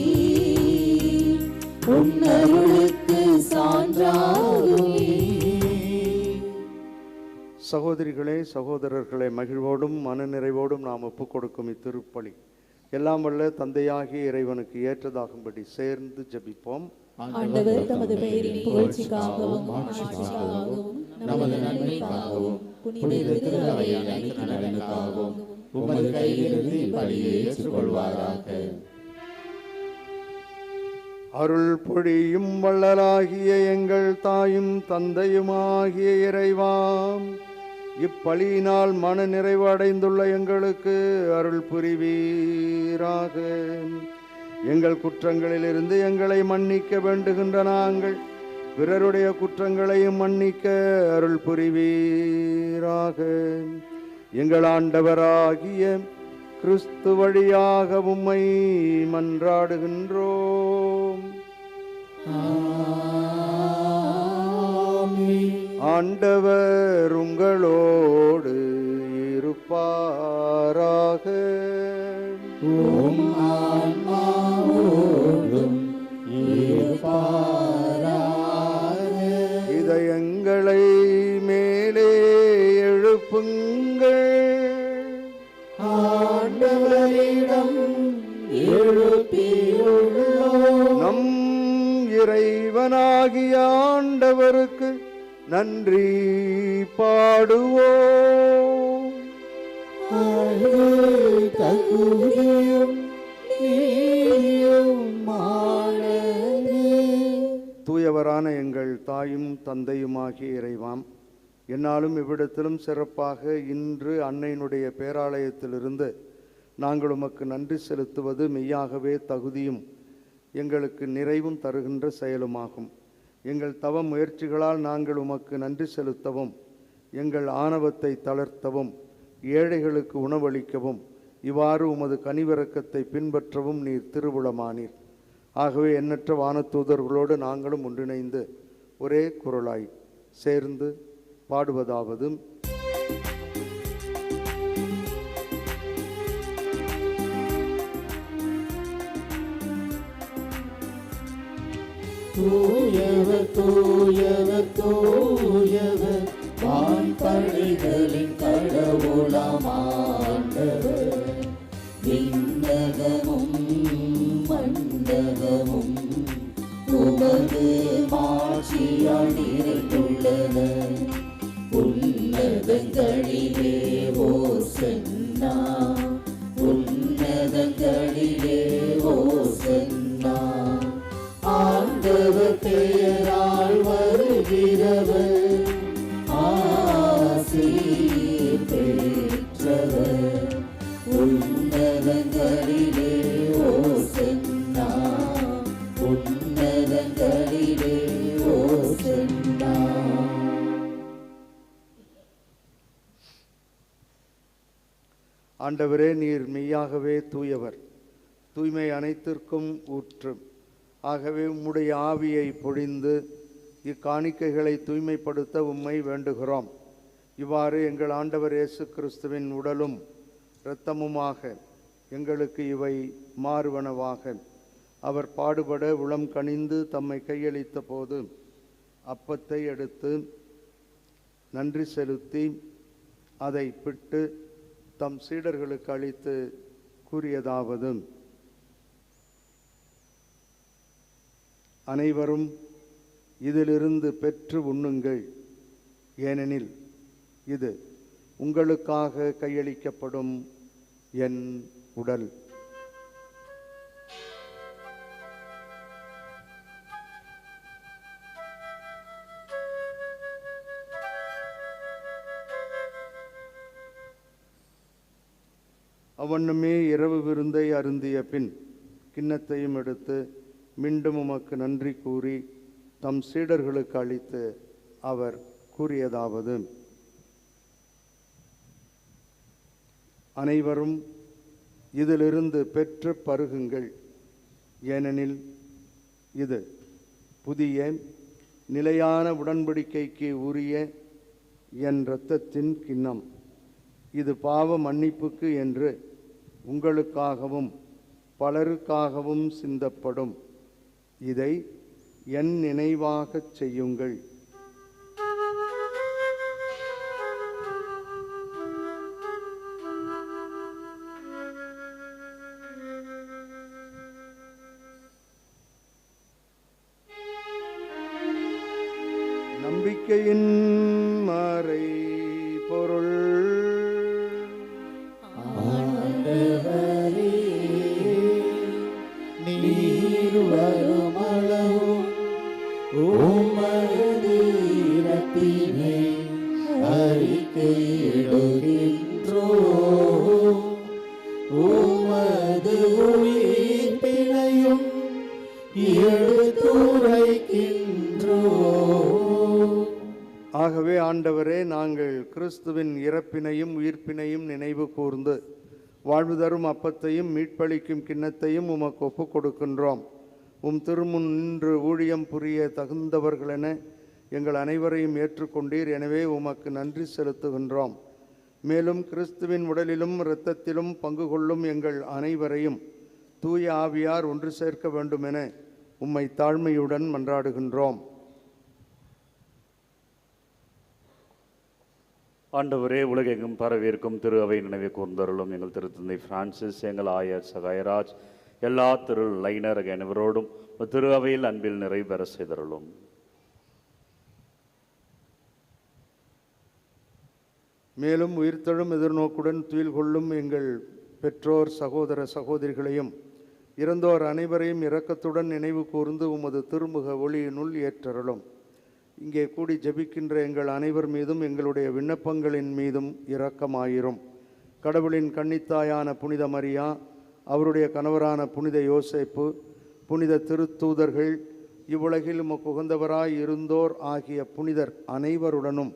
உன்னருளுக்கு சான்றாகுமே. சகோதரிகளே, சகோதரர்களே, மகிழ்வோடும் மனநிறைவோடும் நாம் ஒப்புக் கொடுக்கும் இத்திருப்பலி எல்லாம் வல்ல தந்தையாகிய இறைவனுக்கு ஏற்றதாகும்படி சேர்ந்து ஜெபிப்போம். ஆண்டவர் தமது பெயரின் புகழ்ச்சிக்காகவும் ஆட்சிக்காகவும் நமது நன்மைக்காகவும் புனித திரு அவை அனைத்து நலனுக்காகவும் உமது கையிலிருந்து இப்படியே ஏற்றுக்கொள்வாராக. அருள் பொழியும் வள்ளலாகிய எங்கள் தாயும் தந்தையுமாகிய இறைவாம், இப்பலியினால் மன நிறைவு அடைந்துள்ள எங்களுக்கு அருள் புரிவீராக. எங்கள் குற்றங்களிலிருந்து எங்களை மன்னிக்க வேண்டுகின்ற நாங்கள் பிறருடைய குற்றங்களையும் மன்னிக்க அருள் புரிவீராக. எங்கள் ஆண்டவராகிய கிறிஸ்து வழியாக உம்மை மன்றாடுகின்றோம். ஆண்டவர் உங்களோடு இருப்பாராக. இதயங்களை மேலே எழுப்புங்கள். ஆண்டவரிடம் எழுப்பியுள்ளோம். நம் இறைவனாகிய ஆண்டவருக்கு நன்றி பாடுவோம். தகுதியும் தூயவரான எங்கள் தாயும் தந்தையுமாகிய இறைவாம், என்னாலும் இவ்விடத்திலும் சிறப்பாக இன்று அன்னையினுடைய பேராலயத்திலிருந்து நாங்கள் உமக்கு நன்றி செலுத்துவது மெய்யாகவே தகுதியும் எங்களுக்கு நிறைவும் தருகின்ற செயலுமாகும். எங்கள் தவ முயற்சிகளால் நாங்கள் உமக்கு நன்றி செலுத்தவும், எங்கள் ஆணவத்தை தளர்த்தவும், ஏழைகளுக்கு உணவளிக்கவும், இவ்வாறு உமது கனிவிரக்கத்தை பின்பற்றவும் நீர் திருவுளமானீர். ஆகவே எண்ணற்ற வானதூதர்களோடு நாங்களும் ஒன்றிணைந்து ஒரே குரலாய் சேர்ந்து பாடுவதாவது: தூயவர் தூயவர் தூயவர் வான்படைகளின் கடவுளாம் ஆண்டவர். விண்ணகமும் மண்டபமும் உமது மாட்சியால் நிறைந்துள்ளன. உன்னதங்களிலே ஓசன்னா, உன்னதங்களிலே ஓசன்னா. ஆண்டவர் பெயரால் வருகிறவர் ஆசீர் பெற்றவர். உன்னதங்களிலே ஓசன்னா, உன்னதங்களிலே ஓசன்னா. ஆண்டவரே, நீர் மெய்யாகவே தூயவர், தூய்மை அனைத்திற்கும் ஊற்று. ஆகவே உம்முடைய ஆவியை பொழிந்து இக்காணிக்கைகளை தூய்மைப்படுத்த உம்மை வேண்டுகிறோம். இவ்வாறு எங்கள் ஆண்டவர் இயேசு கிறிஸ்துவின் உடலும் இரத்தமுமாக எங்களுக்கு இவை மாறுவனவாக. அவர் பாடுபட உளம் கனிந்து தம்மை கையளித்த போது அப்பத்தை எடுத்து நன்றி செலுத்தி அதை பிட்டு தம் சீடர்களுக்கு அளித்து கூறியதாவது: அனைவரும் இதிலிருந்து பெற்று உண்ணுங்கள், ஏனெனில் இது உங்களுக்காக கையளிக்கப்படும் என் உடல். அவனுமே இரவு விருந்தை அருந்திய பின் கிண்ணத்தையும் எடுத்து மீண்டும் உமக்கு நன்றி கூறி தம் சீடர்களுக்கு அளித்து அவர் கூறியதாவது: அனைவரும் இதிலிருந்து பெற்று பருகுங்கள், ஏனெனில் இது புதிய நிலையான உடன்படிக்கைக்கு உரிய என் இரத்தத்தின் கிண்ணம். இது பாவ மன்னிப்புக்கு என்று உங்களுக்காகவும் பலருக்காகவும் சிந்தப்படும். இதை என் நினைவாகச் செய்யுங்கள். நம்பிக்கையின் மறை பொருள். ஆண்டவரே, நீர் வருமளவும் உமது இரத்தினை அறிக்கையிடுகின்றோம். உமது உயிர்ப்பினையும் எடுத்துரைக்கின்றோம். ஆகவே ஆண்டவரே, நாங்கள் கிறிஸ்துவின் இறப்பினையும் உயிர்ப்பினையும் நினைவு கூர்ந்து வாழ்வு தரும் அப்பத்தையும் மீட்பளிக்கும் கிண்ணத்தையும் உமக்கு ஒப்புக் கொடுக்கின்றோம். உம் திருமுன் நின்று ஊழியம் புரிய தகுந்தவர்களென எங்கள் அனைவரையும் ஏற்றுக்கொண்டீர். எனவே உமக்கு நன்றி செலுத்துகின்றோம். மேலும் கிறிஸ்துவின் உடலிலும் இரத்தத்திலும் பங்கு கொள்ளும் எங்கள் அனைவரையும் தூய ஆவியார் ஒன்று சேர்க்க வேண்டுமென உம்மை தாழ்மையுடன் மன்றாடுகின்றோம். ஆண்டவரே, உலகெங்கும் பரவியிருக்கும் திரு அவை நினைவு கூர்ந்தருளும். எங்கள் திருத்தந்தை பிரான்சிஸ், எங்கள் ஆயர் சகாயராஜ், எல்லா திரு லைனர் அனைவரோடும் திரு அவையில் அன்பில் நிறைவேற செய்தருளும். மேலும் உயிர்த்தெழும் எதிர்நோக்குடன் துயில் கொள்ளும் எங்கள் பெற்றோர் சகோதர சகோதரிகளையும் இறந்தோர் அனைவரையும் இரக்கத்துடன் நினைவு கூர்ந்து உமது திருமுக ஒளியினுள் ஏற்றருளும். இங்கே கூடி ஜெபிக்கின்ற எங்கள் அனைவர் மீதும் எங்களுடைய விண்ணப்பங்களின் மீதும் இரக்கமாயிரும். கடவுளின் கன்னித்தாயான புனித மரியா, அவருடைய கணவரான புனித யோசேப்பு, புனித திருத்தூதர்கள், இவ்வுலகில் உமக்கு உகந்தவராய் இருந்தோர் ஆகிய புனிதர் அனைவருடனும்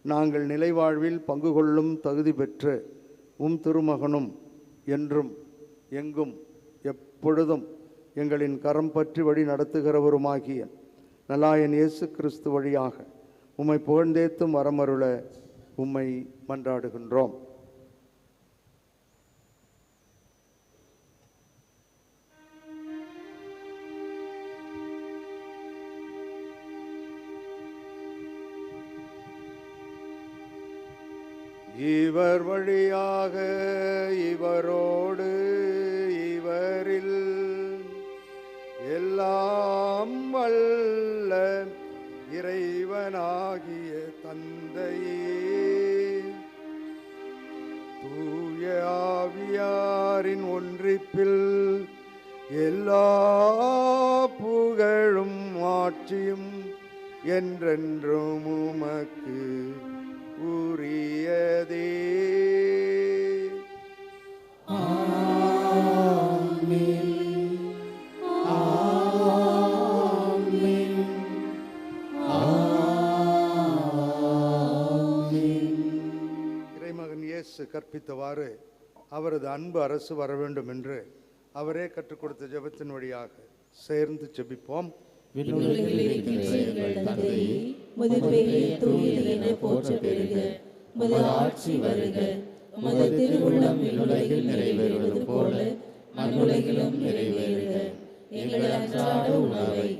நாங்கள் நிலைவாழ்வில் பங்கு கொள்ளும் தகுதி பெற்று உம் திருமகனும் என்றும் எங்கும் எப்பொழுதும் எங்களின் கரம் பற்றி வழி நடத்துகிறவருமாகிய நல்லாயன் இயேசு கிறிஸ்து வழியாக உம்மை புகழ்ந்தேத்தும் வரமருள உம்மை மன்றாடுகின்றோம். இவர் வழியாக இவரோடு இவரில் எல்லாம் வல்ல இறைவனாகிய தந்தையே, தூய ஆவியாரின் ஒன்றிப்பில் எல்லா புகழும் ஆட்சியும் என்றென்றும் உமக்கு உரியதே. இறைமகன் இயேசு கற்பித்தவாறு அவரது அன்பு அரசு வர வேண்டும் என்று அவரே கற்றுக் கொடுத்த ஜெபத்தின் வழியாக சேர்ந்து ஜெபிப்போம். விண்ணுலகில் இருக்கின்ற எங்கள் தந்தையே, உமது பெயர் தூயது என போற்றப் பெறுக. உமது ஆட்சி வருக. உமது திருவுள்ளம் விண்ணுலகில் நிறைவேறுவது போல மண்ணுலகிலும் நிறைவேறுக. எங்கள் அன்றாட உணவை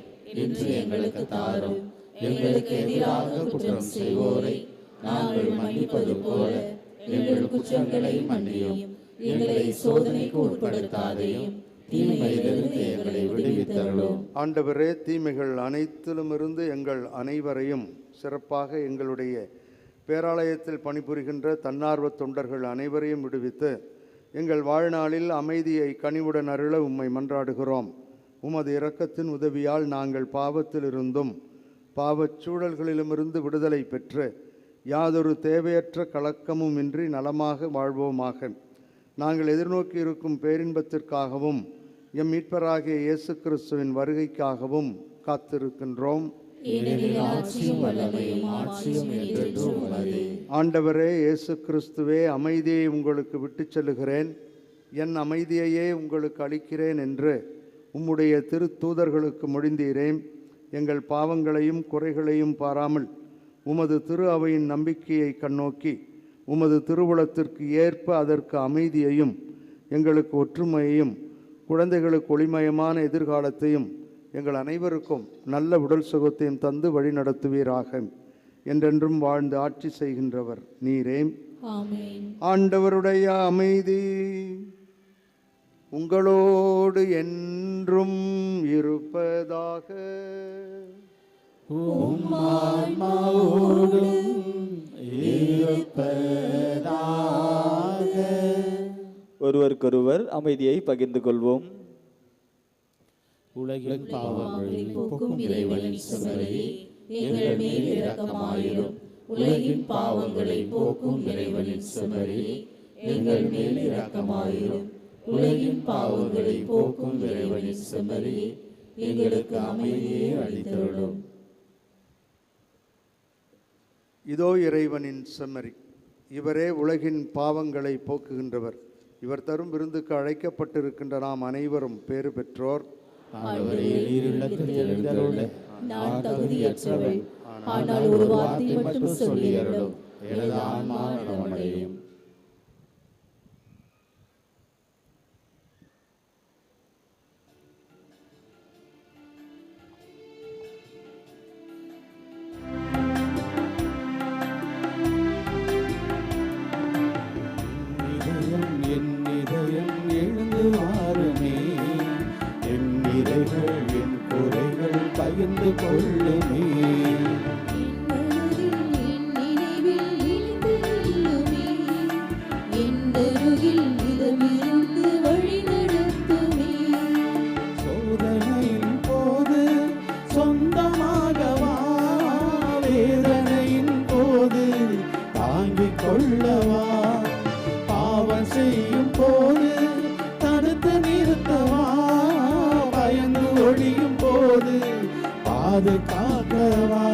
இன்று எங்களுக்கு தாரும். எங்களுக்கு எதிராக குற்றம் செய்வோரை நாங்கள் மன்னிப்பது போல எங்கள் குற்றங்களை மன்னியும். எங்களை சோதனைக்கு உட்படுத்தாதையும் தீமையிலிருந்து எங்களை விடுவித்தருளும். ஆண்டவரே, தீமைகள் அனைத்திலுமிருந்து எங்கள் அனைவரையும், சிறப்பாக எங்களுடைய பேராலயத்தில் பணிபுரிகின்ற தன்னார்வ தொண்டர்கள் அனைவரையும் விடுவித்து எங்கள் வாழ்நாளில் அமைதியை கனிவுடன் அருள உம்மை மன்றாடுகிறோம். உமது இரக்கத்தின் உதவியால் நாங்கள் பாவத்திலிருந்தும் பாவச் சூழல்களிலுமிருந்து விடுதலை பெற்று யாதொரு தேவையற்ற கலக்கமும் இன்றி நலமாக வாழ்வோமாக. நாங்கள் எதிர்நோக்கி இருக்கும் பேரின்பத்திற்காகவும் எம் மீட்பராகிய இயேசு கிறிஸ்துவின் வருகைக்காகவும் காத்திருக்கின்றோம். ஆண்டவரே இயேசு கிறிஸ்துவே, அமைதியை உங்களுக்கு விட்டுச் செல்லுகிறேன், என் அமைதியையே உங்களுக்கு அளிக்கிறேன் என்று உம்முடைய திருத்தூதர்களுக்கு மொழிந்தீரேன். எங்கள் பாவங்களையும் குறைகளையும் பாராமல் உமது திரு அவையின் நம்பிக்கையை கண்ணோக்கி உமது திருவுளத்திற்கு ஏற்ப அதற்கு அமைதியையும் எங்களுக்கு ஒற்றுமையையும் குழந்தைகளுக்கு ஒளிமயமான எதிர்காலத்தையும் எங்கள் அனைவருக்கும் நல்ல உடல் சுகத்தையும் தந்து வழி நடத்துவீராக. என்றென்றும் வாழ்ந்து ஆட்சி செய்கின்றவர் நீரே. ஆண்டவருடைய அமைதி உங்களோடு என்றும் இருப்பதாக. உம் ஆன்மாவோடும் ஒருவருக்கொருவர் அமைதியை பகிர்ந்து கொள்வோம். உலகின் பாவங்களை போக்கும் இறைவனின் செம்மறியே, எங்கள் மேல் இரக்கமாயிரும். உலகின் பாவங்களை போக்கும் இறைவனின் செம்மறியே, எங்கள் மேல் இரக்கமாயிரும். உலகின் பாவங்களை போக்கும் இறைவனின் செம்மறியே, எங்களுக்கு அமைதியை அளித்தருளும். இதோ இறைவனின் செம்மறி, இவரே உலகின் பாவங்களை போக்குகின்றவர். இவர் தரும் விருந்துக்கு அழைக்கப்பட்டிருக்கின்ற நாம் அனைவரும் பேறு பெற்றோர். நான் தகுதியற்றவள், ஆனால் ஒரு வார்த்தை மட்டும் சொல்லியருளும், எனது ஆன்மா நலமடையும். என் இதயம் எழுந்து வாருமே, என் நிறைகள் என் குறைகள் பகிர்ந்து கொள்ளுமே. சோதனையின் போது சொந்தமாகவா, வேதனையின் போது தாங்கிக் கொள்ளவா, பாவம் செய்யும் போது தடுத்து நிறுத்தவா, பயந்து ஒழியும் போது பாதுகாக்கவா.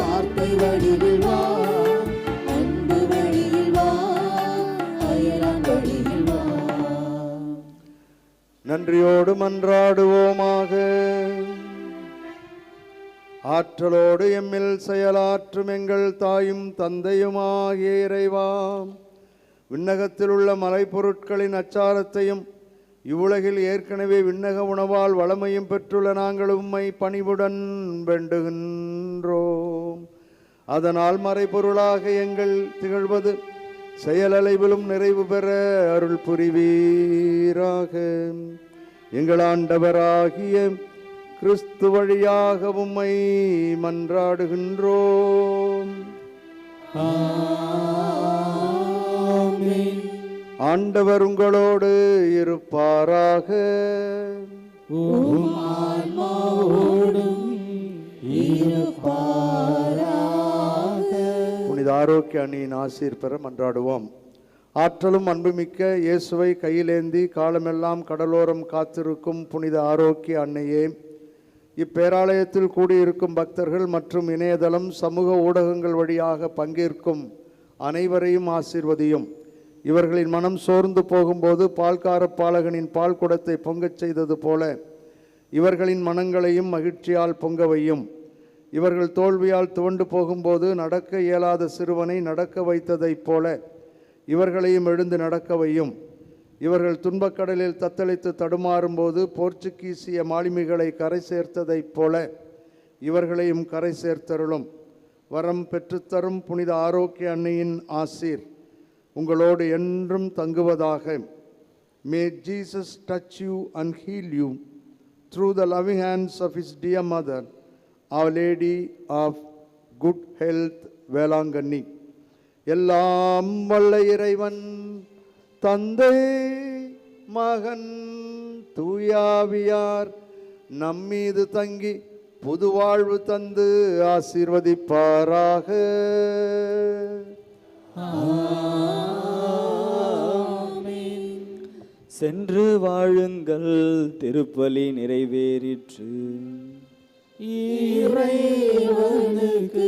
வார்த்தை வடிவில் வா, அன்பு வழியில் வா, அயலான் வழியில் வா. நன்றியோடு மன்றாடுவோமாக. ஆற்றலோடு எம்மில் செயலாற்றும் எங்கள் தாயும் தந்தையுமாகிய இறைவா, விண்ணகத்தில் உள்ள மலைப்பொருட்களின் அச்சாரத்தையும் இவ்வுலகில் ஏற்கனவே விண்ணக உணவால் வளமையும் பெற்றுள்ள நாங்கள் உம்மை பணிவுடன் வேண்டுகின்றோம். அதனால் மறைபொருளாக எங்கள் திகழ்வது செயலளவிலும் நிறைவு பெற அருள் புரிவீராக. எங்கள் ஆண்டவராகிய கிறிஸ்து வழியாக உம்மை மன்றாடுகின்றோம். ஆண்டவர் உங்களோடு இருப்பாராக. புனித ஆரோக்கிய அணியின் ஆசீர் பெற மன்றாடுவோம். ஆற்றலும் அன்புமிக்க இயேசுவை கையிலேந்தி காலமெல்லாம் கடலோரம் காத்திருக்கும் புனித ஆரோக்கிய அன்னையே, இப்பேராலயத்தில் கூடியிருக்கும் பக்தர்கள் மற்றும் இணையதளம் சமூக ஊடகங்கள் வழியாக பங்கேற்கும் அனைவரையும் ஆசீர்வதியும். இவர்களின் மனம் சோர்ந்து போகும்போது பால்கார பாலகனின் பால் குடத்தை பொங்கச் செய்தது போல இவர்களின் மனங்களையும் மகிழ்ச்சியால் பொங்க வையும். இவர்கள் தோல்வியால் துவண்டு போகும்போது நடக்க இயலாத சிறுவனை நடக்க வைத்ததைப் போல இவர்களையும் எழுந்து நடக்க வையும். இவர்கள் துன்பக்கடலில் தத்தளித்து தடுமாறும்போது போர்ச்சுகீசிய மாலுமிகளை கரை சேர்த்ததைப் போல இவர்களையும் கரை சேர்த்தருளும். வரம் பெற்றுத்தரும் புனித ஆரோக்கிய அன்னையின் ஆசீர் உங்களோடு என்றும் தங்குவதாக. May Jesus touch you and heal you through the loving hands of his dear mother, Our Lady of Good Health, Velankanni. எல்லாம் வல்ல இறைவன் தந்தை மகன் தூயாவியார் நம்மீது தங்கி புது வாழ்வு தந்து ஆசீர்வதிப்பாராக. சென்று வாழுங்கள், திருப்பலி நிறைவேறிற்று. இறைவனுக்கு